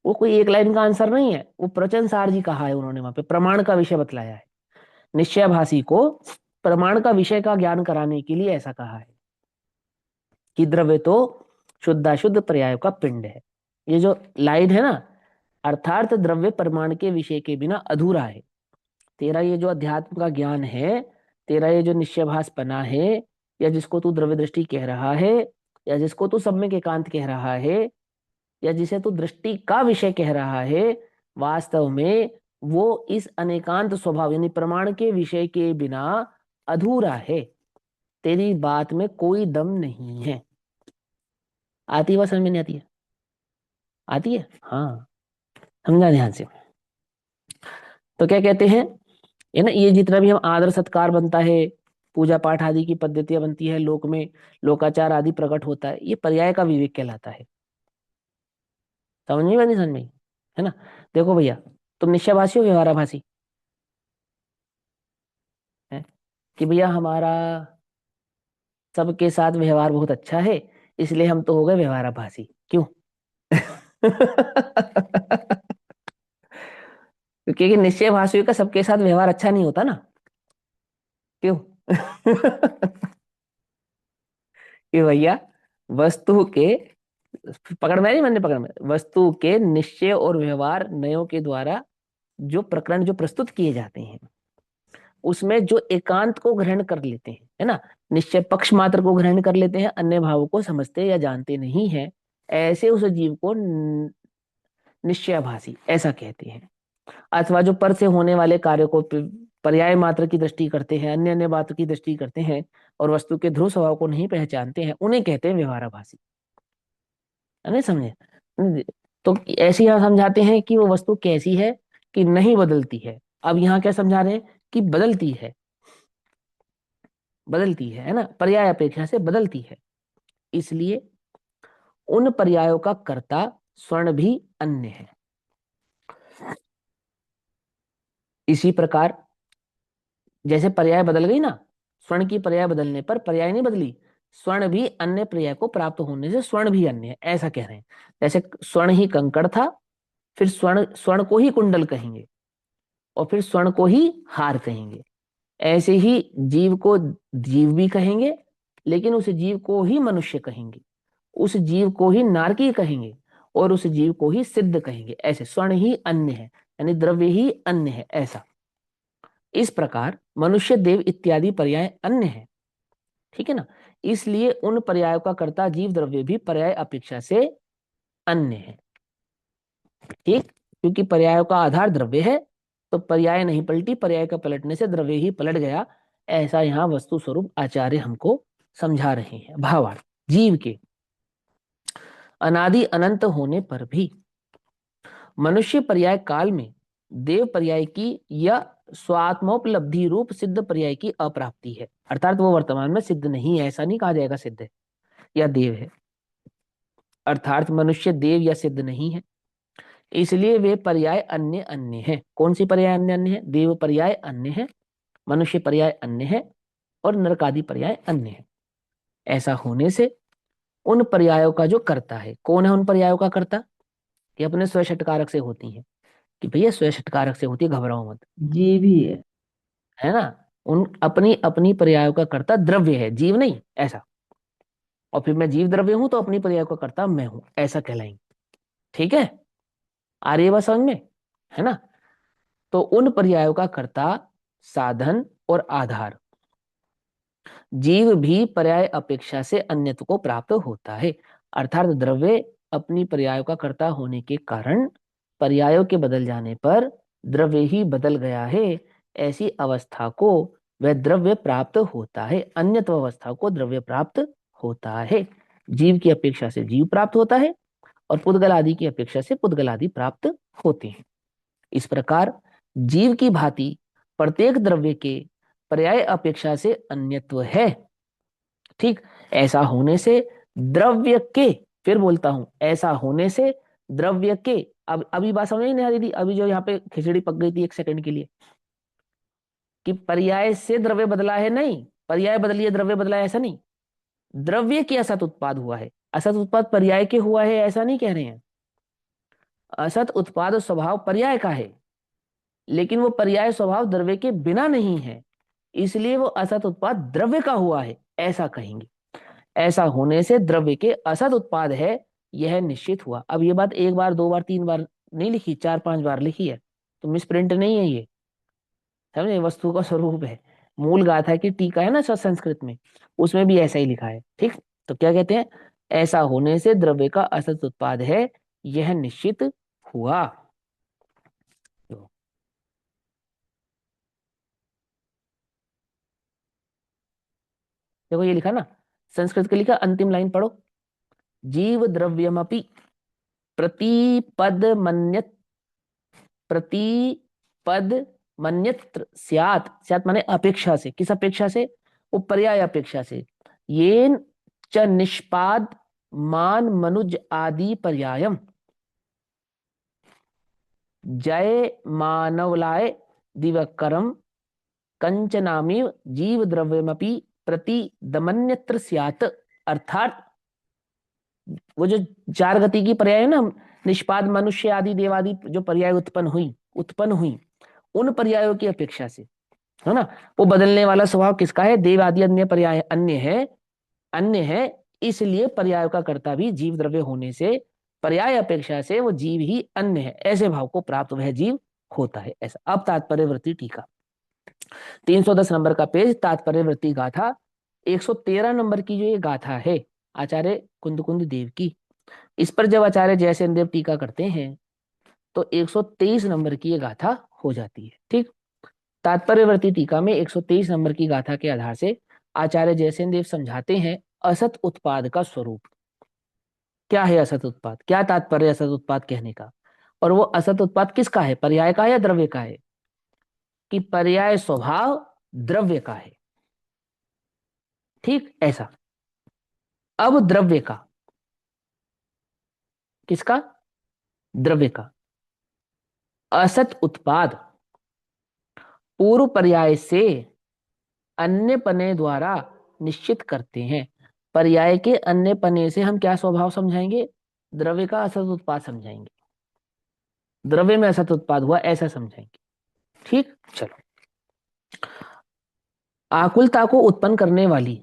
वो कोई एक लाइन का आंसर नहीं है, वो प्रवचन सार जी कहा है उन्होंने, वहां पे प्रमाण का विषय बतलाया है। निश्चयभाषी को प्रमाण का विषय का ज्ञान कराने के लिए ऐसा कहा है कि द्रव्य तो शुद्ध पर्यायों का पिंड है। ये जो लाइन है ना, अर्थात द्रव्य प्रमाण के विषय के बिना अधूरा है। तेरा ये जो अध्यात्म का ज्ञान है, तेरा ये जो निश्चयभासपना है, या जिसको तू द्रव्य दृष्टि कह रहा है, या जिसको तू सम्यक एकांत कह रहा है, या जिसे तू दृष्टि का विषय कह रहा है, वास्तव में वो इस अनेकांत स्वभाव यानी प्रमाण के विषय के बिना अधूरा है। तेरी बात में कोई दम नहीं है। आती है समझ में? नहीं आती है? आती है? हाँ, समझा ध्यान से। तो क्या कहते हैं, है ना, ये जितना भी हम आदर सत्कार बनता है, पूजा पाठ आदि की पद्धतियां बनती है, लोक में लोकाचार आदि प्रकट होता है, ये पर्याय का विवेक कहलाता है। समझ में बनी? समझ में? है ना? देखो भैया, तुम निश्चयभाषी हो व्यवहाराभाषी है कि भैया हमारा सबके साथ व्यवहार बहुत अच्छा है, इसलिए हम तो हो गए व्यवहाराभाषी। क्यों? क्योंकि निश्चयभाषियों का सबके साथ व्यवहार अच्छा नहीं होता ना। क्यों? कि भैया वस्तु के पकड़ में नहीं, मैंने पकड़ में, वस्तु के निश्चय और व्यवहार नयों के द्वारा जो प्रकरण जो प्रस्तुत किए जाते हैं, उसमें जो एकांत को ग्रहण कर लेते हैं, है ना, निश्चय पक्ष मात्र को ग्रहण कर लेते हैं, अन्य भावों को समझते या जानते नहीं है, ऐसे उस जीव को निश्चयाभासी ऐसा कहते हैं। अथवा जो पर से होने वाले कार्य को पर्याय मात्र की दृष्टि करते हैं, अन्य अन्य मात्र की दृष्टि करते हैं और वस्तु के ध्रुव स्वभाव को नहीं पहचानते हैं, उन्हें कहते हैं व्यवहाराभासी। नहीं समझे? तो ऐसे यहाँ समझाते हैं कि वो वस्तु कैसी है कि नहीं बदलती है। अब यहाँ क्या समझा रहे हैं कि बदलती है, बदलती है ना, पर्याय अपेक्षा से बदलती है। इसलिए उन पर्यायों का कर्ता स्वर्ण भी अन्य है। इसी प्रकार जैसे पर्याय बदल गई ना, स्वर्ण की पर्याय बदलने पर पर्याय नहीं बदली, स्वर्ण भी अन्य पर्याय को प्राप्त होने से स्वर्ण भी अन्य है, ऐसा कह रहे हैं। जैसे स्वर्ण ही कंकड़ था, फिर स्वर्ण को ही कुंडल कहेंगे और फिर स्वर्ण को ही हार कहेंगे। ऐसे ही जीव को जीव भी कहेंगे, लेकिन उस जीव को ही मनुष्य कहेंगे, उस जीव को ही नारकी कहेंगे और उस जीव को ही सिद्ध कहेंगे। ऐसे स्वर्ण ही अन्य है, यानी द्रव्य ही अन्य है, ऐसा। इस प्रकार मनुष्य, देव इत्यादि पर्याय अन्य है, ठीक है ना। इसलिए उन पर्यायों का कर्ता जीव द्रव्य भी पर्याय अपेक्षा से अन्य है, ठीक। क्योंकि पर्यायों का आधार द्रव्य है, तो पर्याय नहीं पलटी, पर्याय का पलटने से द्रव्य ही पलट गया। ऐसा यहाँ वस्तु स्वरूप आचार्य हमको समझा रहे हैं। भावार्थ, जीव के अनादि अनंत होने पर भी मनुष्य पर्याय काल में देव पर्याय की या स्वात्मोपलब्धि रूप सिद्ध पर्याय की अप्राप्ति है। अर्थात वो वर्तमान में सिद्ध नहीं है, ऐसा नहीं कहा जाएगा सिद्ध है या देव है। अर्थात मनुष्य देव या सिद्ध नहीं है, इसलिए वे पर्याय अन्य अन्य है। कौन सी पर्याय अन्य अन्य है? देव पर्याय अन्य है, मनुष्य पर्याय अन्य है और नरकादि पर्याय अन्य है। ऐसा होने से उन पर्यायों का जो कर्ता है, कौन है उन पर्यायों का कर्ता? ये अपने स्वषटकारक से होती है कि भैया स्वषटकारक से होती है, घबराओ मत, जी भी है ना। उन अपनी अपनी पर्यायों का कर्ता द्रव्य है, जीव नहीं, ऐसा। और फिर मैं जीव द्रव्य हूं तो अपनी पर्यायों का कर्ता मैं हूं, ऐसा कहलाएंगे, ठीक है। आ रही है बात समझ में, है ना। तो उन पर्यायों का कर्ता साधन और आधार जीव भी पर्याय अपेक्षा से अन्यत्व को प्राप्त होता है। अर्थात द्रव्य अपनी पर्यायों का कर्ता होने के कारण पर्यायों के बदल जाने पर द्रव्य ही बदल गया है, ऐसी अवस्था को वह द्रव्य प्राप्त होता है, अन्यत्व अवस्था को द्रव्य प्राप्त होता है। जीव की अपेक्षा से जीव प्राप्त होता है और पुद्गल आदि की अपेक्षा से पुद्गल आदि प्राप्त होते हैं। इस प्रकार जीव की भांति प्रत्येक द्रव्य के पर्याय अपेक्षा से अन्यत्व है, ठीक। ऐसा होने से द्रव्य के, फिर बोलता हूं, ऐसा होने से द्रव्य के, अब अभी बात समझ नहीं आ रही थी, अभी जो यहाँ पे खिचड़ी पक गई थी एक सेकंड के लिए, कि पर्याय से द्रव्य बदला है, नहीं, पर्याय बदली है द्रव्य बदला है, ऐसा नहीं। द्रव्य के असत उत्पाद हुआ है, असत उत्पाद पर्याय के हुआ है, ऐसा नहीं कह रहे हैं। असत उत्पाद स्वभाव पर्याय का है, लेकिन वो पर्याय स्वभाव द्रव्य के बिना नहीं है, इसलिए वो असत उत्पाद द्रव्य का हुआ है, ऐसा कहेंगे। ऐसा होने से द्रव्य के असत उत्पाद है, यह निश्चित हुआ। अब ये बात एक बार, दो बार, तीन बार नहीं लिखी, 4-5 बार लिखी है, तो मिसप्रिंट नहीं है ये, समझे। वस्तु का स्वरूप है। मूल गाथा की टीका है ना संस्कृत में, उसमें भी ऐसा ही लिखा है, ठीक। तो क्या कहते हैं? ऐसा होने से द्रव्य का असत उत्पाद है, यह निश्चित हुआ। देखो ये लिखा ना, संस्कृत के लिखा, अंतिम लाइन पढ़ो। जीव द्रव्यमपि प्रतिपद मन्यत, प्रतिपद मन्यत्र स्यात्, स्यात् माने अपेक्षा से, किस अपेक्षा से? वो पर्याय अपेक्षा से। येन च निष्पाद मान मनुज आदि पर्यायम जय मानवलाय दिवकरम कंचनामिव जीव द्रव्यमपि प्रतिदमन्यत्र स्यात्। अर्थात वो जो 4 गति की पर्याय है ना, निष्पाद मनुष्य आदि देवादि जो पर्याय उत्पन्न हुई उन पर्यायों की अपेक्षा से, है ना। वो बदलने वाला स्वभाव किसका है? देव आदि अन्य पर्याय अन्य है, इसलिए पर्यायों का कर्ता भी जीव द्रव्य होने से पर्याय अपेक्षा से वो जीव ही अन्य है, ऐसे भाव को प्राप्त वह जीव होता है, ऐसा। अब तात्पर्यवृत्ति टीका 310 नंबर का पेज, तात्पर्यवृत्ति गाथा 113 नंबर की जो ये गाथा है आचार्य कुंद देव की, इस पर जब आचार्य जयसेन देव टीका करते हैं तो 123 नंबर की ये गाथा हो जाती है। ठीक, तात्पर्यवर्ती टीका में 123 नंबर की गाथा के आधार से आचार्य जयसेन देव समझाते हैं असत उत्पाद का स्वरूप क्या है। असत उत्पाद, क्या तात्पर्य असत उत्पाद कहने का, और वो असत उत्पाद किसका है, पर्याय का है या द्रव्य का है, कि पर्याय स्वभाव द्रव्य का है। ठीक, ऐसा। अब द्रव्य का, किसका, द्रव्य का। असत उत्पाद पूर्व पर्याय से अन्य पने द्वारा निश्चित करते हैं। पर्याय के अन्य पने से हम क्या स्वभाव समझाएंगे, द्रव्य का असत उत्पाद समझाएंगे, द्रव्य में असत उत्पाद हुआ ऐसा समझाएंगे। ठीक, चलो। आकुलता को उत्पन्न करने वाली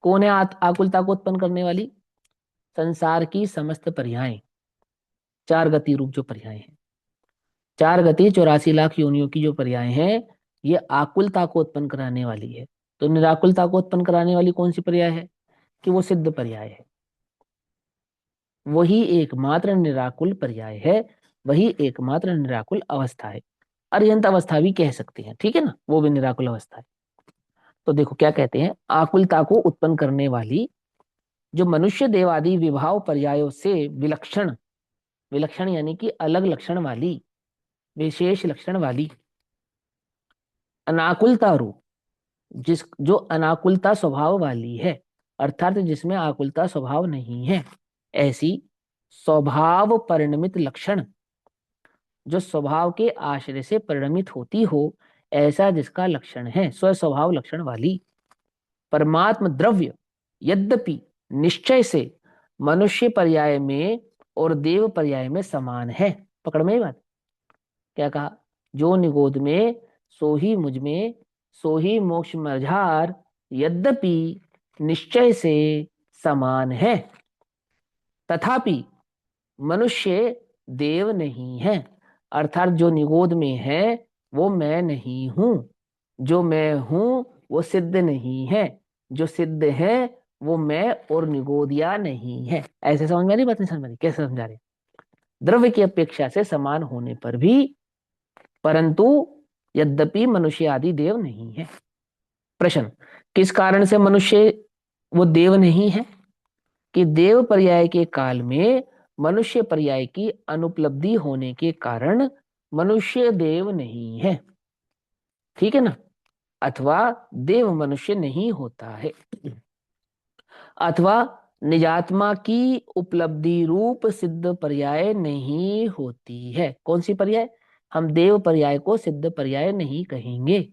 कौन है, आकुलता को उत्पन्न करने वाली, संसार की समस्त पर्याय, चार गति रूप जो पर्याय हैं, चार गति 84 लाख योनियों की जो पर्याय हैं, ये आकुलता को उत्पन्न कराने वाली है। तो निराकुलता को उत्पन्न कराने वाली कौन सी पर्याय है, कि वो सिद्ध पर्याय है, वही एकमात्र निराकुल पर्याय है, वही एकमात्र निराकुल अवस्था है। अर्यंत अवस्था भी कह सकते हैं, ठीक है ना, वो भी निराकुल अवस्था है। तो देखो क्या कहते हैं, आकुलता को उत्पन्न करने वाली जो मनुष्य देवादि विभाव पर्यायों से विलक्षण, विलक्षण यानी कि अलग लक्षण वाली, विशेष लक्षण वाली अनाकुलता रूप, जो अनाकुलता स्वभाव वाली है, अर्थात जिसमें आकुलता स्वभाव नहीं है, ऐसी स्वभाव परिणमित लक्षण, जो स्वभाव के आश्रय से परिणमित होती हो, ऐसा जिसका लक्षण है, स्वस्वभाव लक्षण वाली परमात्म द्रव्य, यद्यपि निश्चय से मनुष्य पर्याय में और देव पर्याय में समान है। पकड़ में बात, क्या कहा, जो निगोद में सो ही मुझ में, सो ही मोक्ष मझार, यद्यपि निश्चय से समान है, तथापि मनुष्य देव नहीं है। अर्थात जो निगोद में है वो मैं नहीं हूं, जो मैं हूं वो सिद्ध नहीं है, जो सिद्ध है वो मैं और निगोदिया नहीं है। ऐसे समझ में नहीं, बात नहीं समझ में, कैसे समझा रहे, द्रव्य की अपेक्षा से समान होने पर भी, परंतु यद्यपि मनुष्य आदि देव नहीं है। प्रश्न, किस कारण से मनुष्य वो देव नहीं है, कि देव पर्याय के काल में मनुष्य पर्याय की अनुपलब्धि होने के कारण मनुष्य देव नहीं है, ठीक है ना, अथवा देव मनुष्य नहीं होता है, अथवा निजात्मा की उपलब्धि रूप सिद्ध पर्याय नहीं होती है। कौन सी पर्याय, हम देव पर्याय को सिद्ध पर्याय नहीं कहेंगे,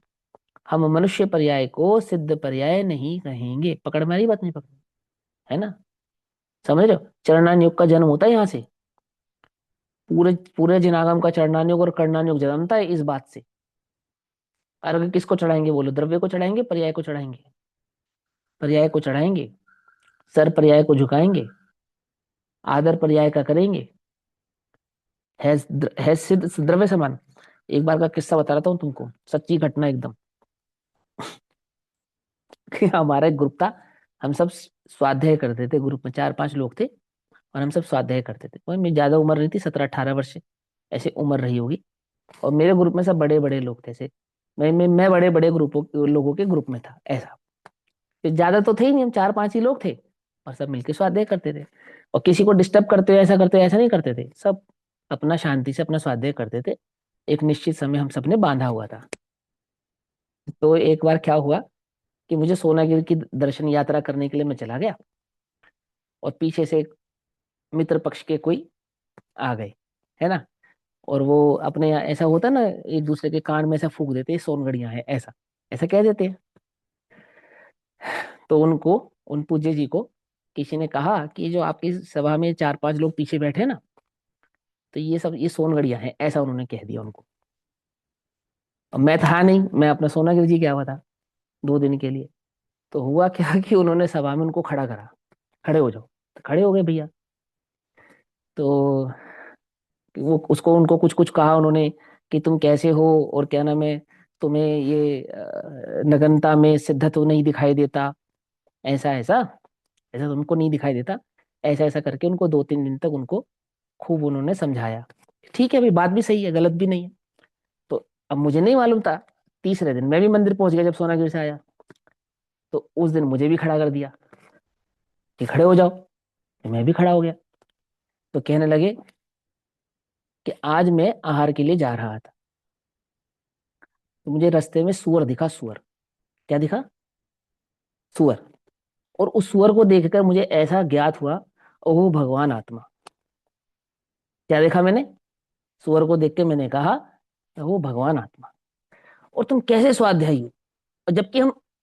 हम मनुष्य पर्याय को सिद्ध पर्याय नहीं कहेंगे। पकड़ में आ रही बात, नहीं पकड़, है ना, समझ रहे हो, चरणानुयोग का जन्म होता है यहाँ से, पूरे पूरे जिनागम का चरणानुयोग और कर्णानुयोग जन्मता है इस बात से। अर्घ किसको चढ़ाएंगे बोलो, द्रव्य को चढ़ाएंगे, पर्याय को चढ़ाएंगे, पर्याय को चढ़ाएंगे, सर पर्याय को झुकाएंगे, आदर पर्याय का करेंगे, है सिद्ध द्रव्य समान। एक बार का किस्सा बता रहा हूँ तुमको, सच्ची घटना एकदम। हमारा एक ग्रुप था, हम सब स्वाध्याय करते थे, ग्रुप में 4-5 लोग थे और हम सब स्वाध्याय करते थे। और मेरी ज्यादा उम्र नहीं थी, 17-18 वर्ष ऐसे उम्र रही होगी, और मेरे ग्रुप में सब बड़े बड़े लोग थे, ऐसे मैं बड़े बड़े लोगों के ग्रुप में था। ऐसा फिर ज्यादा तो थे ही नहीं, हम 4-5 ही लोग थे और सब मिलके स्वाध्याय करते थे, और किसी को डिस्टर्ब करते ऐसा नहीं करते थे, सब अपना शांति से अपना स्वाध्याय करते थे। एक निश्चित समय हम सबने बांधा हुआ था। तो एक बार क्या हुआ कि मुझे सोनागिरी की दर्शन यात्रा करने के लिए मैं चला गया, और पीछे से एक मित्र पक्ष के कोई आ गए, है ना, और वो अपने यहाँ ऐसा होता है ना, एक दूसरे के कान में ऐसा फूंक देते हैं, सोनगढ़ियां हैं, ऐसा ऐसा कह देते हैं। तो उनको, उन पूज्य जी को किसी ने कहा कि जो आपकी सभा में 4-5 लोग पीछे बैठे ना, तो ये सब ये सोनगढ़ियां हैं, ऐसा उन्होंने कह दिया उनको। और मैं था नहीं, मैं अपना सोनागिरी जी गया हुआ था 2 दिन के लिए। तो हुआ क्या कि उन्होंने सभा में उनको खड़ा करा, खड़े हो जाओ, तो खड़े हो गए भैया। तो वो उसको उनको कुछ कुछ कहा उन्होंने कि तुम कैसे हो, और क्या नाम है, तुम्हें ये नगनता में सिद्धत्व नहीं दिखाई देता, ऐसा ऐसा ऐसा तुमको नहीं दिखाई देता, ऐसा ऐसा करके उनको 2-3 दिन तक उनको खूब उन्होंने समझाया। ठीक है भाई, बात भी सही है, गलत भी नहीं है। तो अब मुझे नहीं मालूम था, तीसरे दिन मैं भी मंदिर पहुंच गया जब सोनागिर से आया, तो उस दिन मुझे भी खड़ा कर दिया कि खड़े हो जाओ, तो मैं भी खड़ा हो गया। तो कहने लगे कि आज मैं आहार के लिए जा रहा था, तो मुझे रास्ते में सुअर दिखा, सुअर। क्या दिखा? सुअर। और उस सुअर को देखकर मुझे ऐसा ज्ञात हुआ, ओह भगवान आत्मा। क्या देखा मैंने? सुअर को देख के मैंने कहा, ओह भगवान आत्मा। और तुम कैसे स्वाध्यायी हो? और जबकि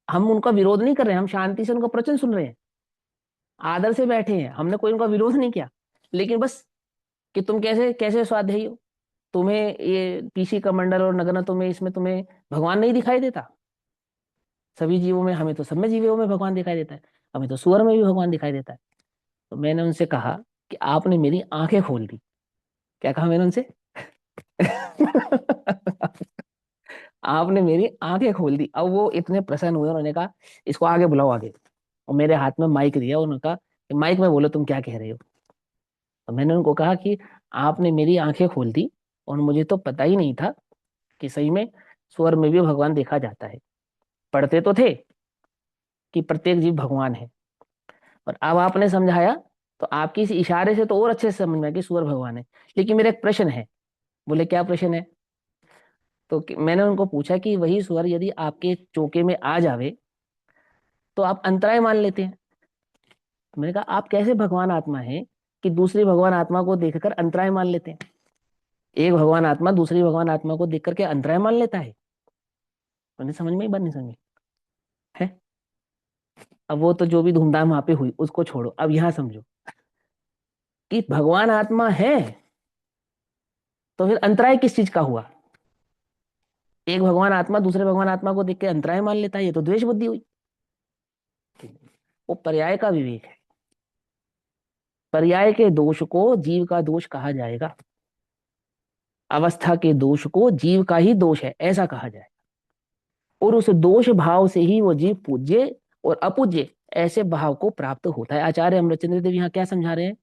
हम उनका विरोध नहीं कर रहे हैं, हम शांति से उनका प्रवचन सुन रहे हैं, आदर से बैठे हैं, हमने कोई उनका विरोध नहीं किया, लेकिन बस कि तुम कैसे कैसे स्वाध्यायी हो, तुम्हें ये पीसी कमंडल और नगना, तुम्हें इसमें तुम्हें भगवान नहीं दिखाई देता? सभी जीवों में, हमें तो सब में जीवों में भगवान दिखाई देता है, हमें तो सुअर में भी भगवान दिखाई देता है। तो मैंने उनसे कहा कि आपने मेरी आंखें खोल दी। क्या कहा मैंने उनसे? आपने मेरी आंखें खोल दी। अब वो इतने प्रसन्न हुए, उन्होंने कहा इसको आगे बुलाओ आगे, और मेरे हाथ में माइक दिया, उन्होंने कहा कि माइक में बोलो तुम क्या कह रहे हो। तो मैंने उनको कहा कि आपने मेरी आंखें खोल दी, और मुझे तो पता ही नहीं था कि सही में स्वर में भी भगवान देखा जाता है। पढ़ते तो थे कि प्रत्येक जीव भगवान है, और अब आपने समझाया तो आपकी इस इशारे से तो और अच्छे से समझ में आया कि सूअर भगवान है। लेकिन मेरा एक प्रश्न है। बोले क्या प्रश्न है? तो मैंने उनको पूछा कि वही सूअर यदि आपके चौके में आ जावे तो आप अंतराय मान लेते हैं। तो मैंने कहा आप कैसे भगवान आत्मा है कि दूसरी भगवान आत्मा को देखकर अंतराय मान लेते हैं? एक भगवान आत्मा दूसरी भगवान आत्मा को देख करके अंतराय मान लेता है? मैंने समझ में ही बात नहीं समझी है। अब वो तो जो भी धूमधाम वहां पे हुई उसको छोड़ो, अब यहां समझो कि भगवान आत्मा है तो फिर अंतराय किस चीज का हुआ? एक भगवान आत्मा दूसरे भगवान आत्मा को देख के अंतराय मान लेता है, ये तो द्वेष बुद्धि हुई। वो पर्याय का विवेक है। पर्याय के दोष को जीव का दोष कहा जाएगा, अवस्था के दोष को जीव का ही दोष है ऐसा कहा जाए, और उस दोष भाव से ही वो जीव पूज्य और अपूज्य ऐसे भाव को प्राप्त होता है। आचार्य अमृतचंद्र देव यहाँ क्या समझा रहे हैं,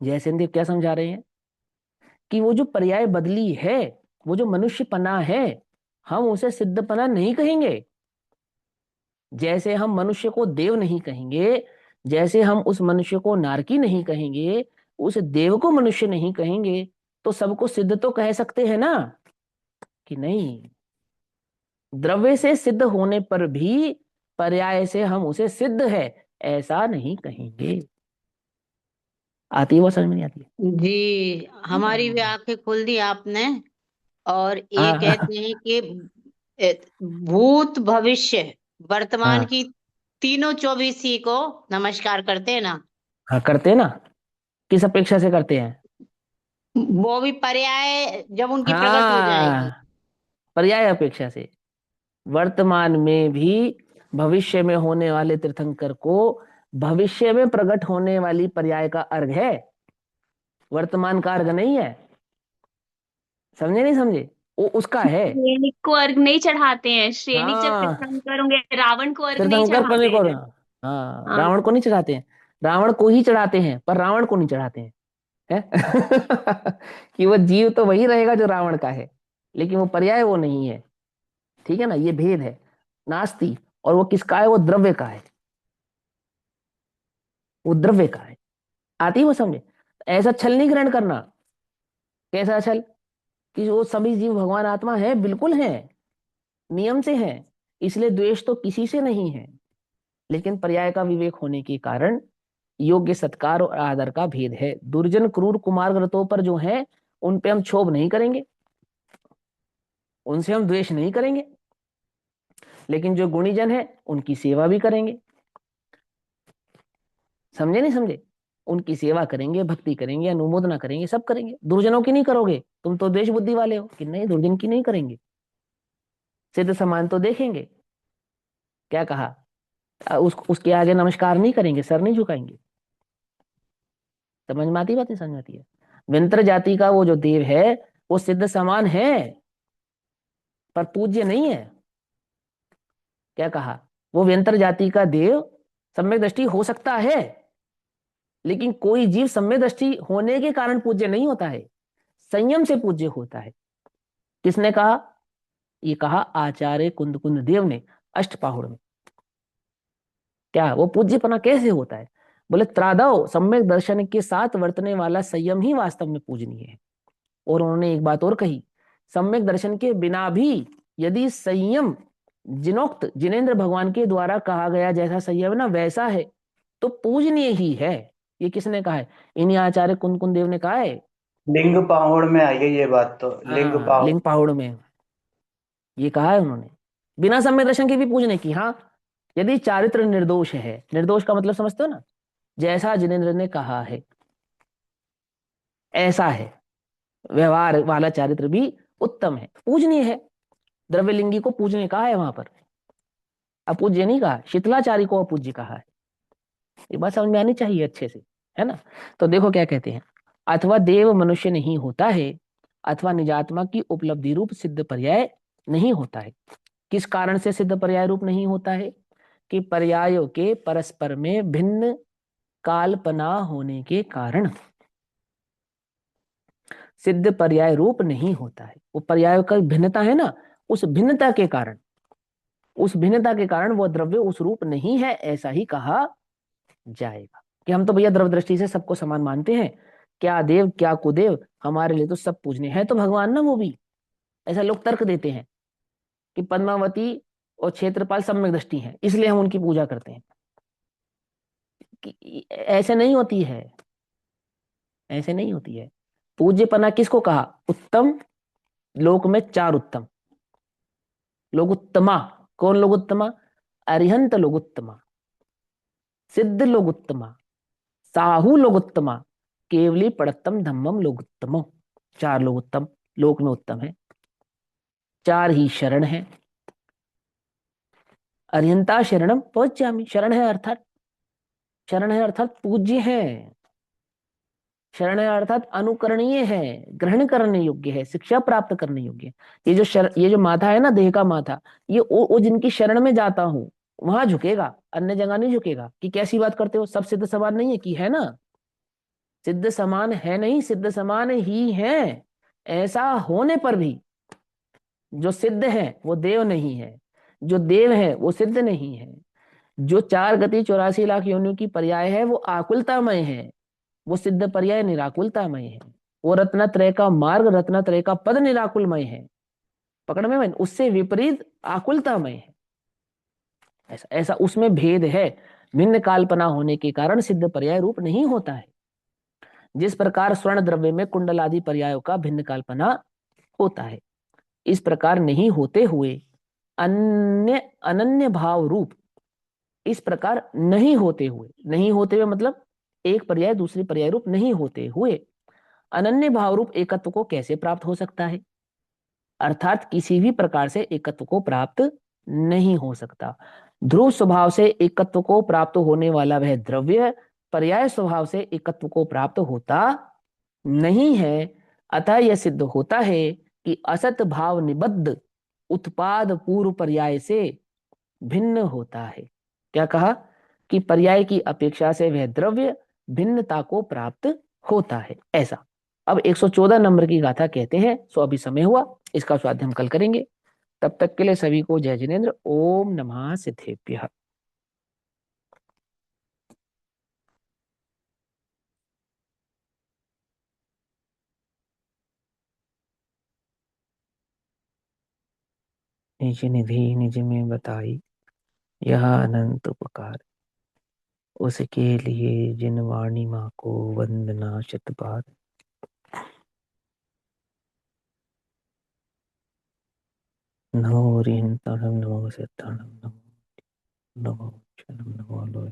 जयसेन देव क्या समझा रहे हैं कि वो जो पर्याय बदली है, वो जो मनुष्यपना है, हम उसे सिद्धपना नहीं कहेंगे। जैसे हम मनुष्य को देव नहीं कहेंगे, जैसे हम उस मनुष्य को नारकी नहीं कहेंगे, उस देव को मनुष्य नहीं कहेंगे, तो सबको सिद्ध तो कह सकते हैं ना कि नहीं? द्रव्य से सिद्ध होने पर भी पर्याय से हम उसे सिद्ध है ऐसा नहीं कहेंगे। आती है वो, समझ में नहीं आती है? जी, हमारी भी आंखें खोल दी आपने। और ये हाँ कहते हैं कि भूत भविष्य वर्तमान हाँ की तीनों 24 को नमस्कार करते हैं ना। हाँ, करते हैं ना। किस अपेक्षा से करते हैं? वो भी पर्याय जब उनकी प्रकट हो जाएगी। हाँ, पर्याय अपेक्षा से। वर्तमान में भी भविष्य में होने वाले तीर्थंकर को भविष्य में प्रकट होने वाली पर्याय का अर्घ है, वर्तमान का अर्घ नहीं है। समझे नहीं समझे? वो उसका है। श्रेणिक को अर्घ नहीं चढ़ाते हैं, श्रेणिक जब हाँ, तीर्थंकर होंगे रावण को अर्घ नहीं तीर्थंकर करने चढ़ाते को, हैं। हाँ, हाँ, रावण को नहीं चढ़ाते हैं, रावण को ही चढ़ाते हैं पर रावण को नहीं चढ़ाते हैं, है? कि वो जीव तो वही रहेगा जो रावण का है, लेकिन वो पर्याय वो नहीं है। ठीक है ना, ये भेद है। नास्ति, और वो किसका है? वो द्रव्य का है, वो द्रव्य का है। आती है वो समझे? ऐसा छल नहीं ग्रहण करना। कैसा छल? कि वो सभी जीव भगवान आत्मा है, बिल्कुल है, नियम से है, इसलिए द्वेष तो किसी से नहीं है, लेकिन पर्याय का विवेक होने के कारण योग्य सत्कार और आदर का भेद है। दुर्जन क्रूर कुमार्गरतों पर जो है उन पे हम क्षोभ नहीं करेंगे, उनसे हम द्वेष नहीं करेंगे, लेकिन जो गुणीजन है उनकी सेवा भी करेंगे। समझे नहीं समझे? उनकी सेवा करेंगे, भक्ति करेंगे, अनुमोदना करेंगे, सब करेंगे। दुर्जनों की नहीं करोगे, तुम तो द्वेष बुद्धि वाले हो कि नहीं, दुर्जन की नहीं करेंगे। सिद्ध समान तो देखेंगे। क्या कहा? उसके आगे नमस्कार नहीं करेंगे, सर नहीं झुकाएंगे। समझ में आती बात? नहीं समझ में आती है? विंतर जाति का वो जो देव है वो सिद्ध समान है पर पूज्य नहीं है। क्या कहा? वो व्यंतर जाति का देव सम्यक दृष्टि हो सकता है, लेकिन कोई जीव सम्यक दृष्टि होने के कारण पूज्य नहीं होता है। संयम से पूज्य होता है। किसने कहा? ये कहा आचार्य कुंद देव ने अष्टपाहुड़ में। क्या वो पूज्यपना कैसे होता है? बोले त्रादव सम्यक दर्शन के साथ वर्तने वाला संयम ही वास्तव में पूजनीय है। और उन्होंने एक बात और कही, सम्यक दर्शन के बिना भी यदि संयम जिनोक्त जिनेन्द्र भगवान के द्वारा कहा गया जैसा संयम ना वैसा है तो पूजनीय ही है। ये किसने कहा है? इन्हीं आचार्य कुंद देव ने कहा है। लिंग पाहुड़ में आई है ये बात, तो लिंग पाहुड़। लिंग पाहुड़ में ये कहा है उन्होंने, बिना सम्यक दर्शन के भी पूजने की। हाँ, यदि चारित्र निर्दोष है, निर्दोष का मतलब समझते हो ना, जैसा जिनेन्द्र ने कहा है ऐसा है, व्यवहार वाला चारित्र भी उत्तम है, पूजनीय है। द्रव्यलिंगी को पूजनीय कहा है वहां पर, अपूज्य नहीं कहा। शीतलाचारी को अपूज्य कहा है। ये बात समझ में आनी चाहिए अच्छे से, है ना। तो देखो क्या कहते हैं, अथवा देव मनुष्य नहीं होता है, अथवा निजात्मा की उपलब्धि रूप सिद्ध पर्याय नहीं होता है। किस कारण से सिद्ध पर्याय रूप नहीं होता है? कि पर्यायों के परस्पर में भिन्न काल्पना होने के कारण सिद्ध पर्याय रूप नहीं होता है। वो पर्यायों का भिन्नता है ना, उस भिन्नता के कारण, उस भिन्नता के कारण वो द्रव्य उस रूप नहीं है, ऐसा ही कहा जाएगा। कि हम तो भैया द्रव्य दृष्टि से सबको समान मानते हैं, क्या देव क्या कुदेव, हमारे लिए तो सब पूजनीय है। तो भगवान ना वो भी, ऐसा लोग तर्क देते हैं कि पद्मावती और क्षेत्रपाल सम्यक दृष्टि हैं इसलिए हम उनकी पूजा करते हैं। कि ऐसे नहीं होती है, ऐसे नहीं होती है। पूज्यपना किसको कहा? उत्तम लोक में चार उत्तम लोग उत्तमा। कौन लोग उत्तमा? अरिहंत लोग उत्तमा, सिद्ध लोग उत्तमा, साहू लोग उत्तमा, केवली पड़त्तम धम्मम लोग उत्तमो। चार लोग उत्तम लोक में उत्तम है, चार ही शरण है। अरिहंता शरणम पहुंचामी, शरण है अर्थात, शरण है अर्थात पूज्य है, शरण है अर्थात अनुकरणीय है, ग्रहण करने योग्य है, शिक्षा प्राप्त करने योग्य है। ये जो माथा है ना, देह का माथा, ये वो जिनकी शरण में जाता हूं वहां झुकेगा, अन्य जगह नहीं झुकेगा। कि कैसी बात करते हो, सब सिद्ध समान नहीं है? कि है ना, सिद्ध समान है नहीं, सिद्ध समान ही है। ऐसा होने पर भी जो सिद्ध है वो देव नहीं है, जो देव है वो सिद्ध नहीं है, जो 4 गति 84 लाख योनियों की पर्याय है वो आकुलतामय है, वो सिद्ध पर्याय निराकुलतामय है। वो रत्नत्रय का मार्ग, रत्नत्रय का पद निराकुलमय है, पकड़ में, उससे विपरीत आकुलतामय है। ऐसा ऐसा उसमें भेद है, भिन्न काल्पना होने के कारण सिद्ध पर्याय रूप नहीं होता है। जिस प्रकार स्वर्ण द्रव्य में कुंडल आदि पर्यायों का भिन्न काल्पना होता है, इस प्रकार नहीं होते हुए अन्य अनन्य भाव रूप, इस प्रकार नहीं होते हुए, नहीं होते हुए मतलब एक पर्याय दूसरी पर्याय रूप नहीं होते हुए अनन्य भाव रूप एकत्व को कैसे प्राप्त हो सकता है? अर्थात किसी भी प्रकार से एकत्व को प्राप्त नहीं हो सकता। ध्रुव स्वभाव से एकत्व को प्राप्त होने वाला वह द्रव्य पर्याय स्वभाव से एकत्व को प्राप्त होता नहीं है। अतः यह सिद्ध होता है कि असत भाव निबद्ध उत्पाद पूर्व पर्याय से भिन्न होता है। क्या कहा? कि पर्याय की अपेक्षा से वह द्रव्य भिन्नता को प्राप्त होता है, ऐसा। अब 114 नंबर की गाथा कहते हैं। सो अभी समय हुआ, इसका स्वाध्याय हम कल करेंगे। तब तक के लिए सभी को जय जिनेन्द्र। ओम नमः सिद्धेभ्यः। निज निधि निज में बताई यह अनंत उपकार, उसके लिए जिन वाणी माँ को वंदना शत बार। नमो ऋण नमो सिद्धाणम नमो नमो क्षणम नमो लोय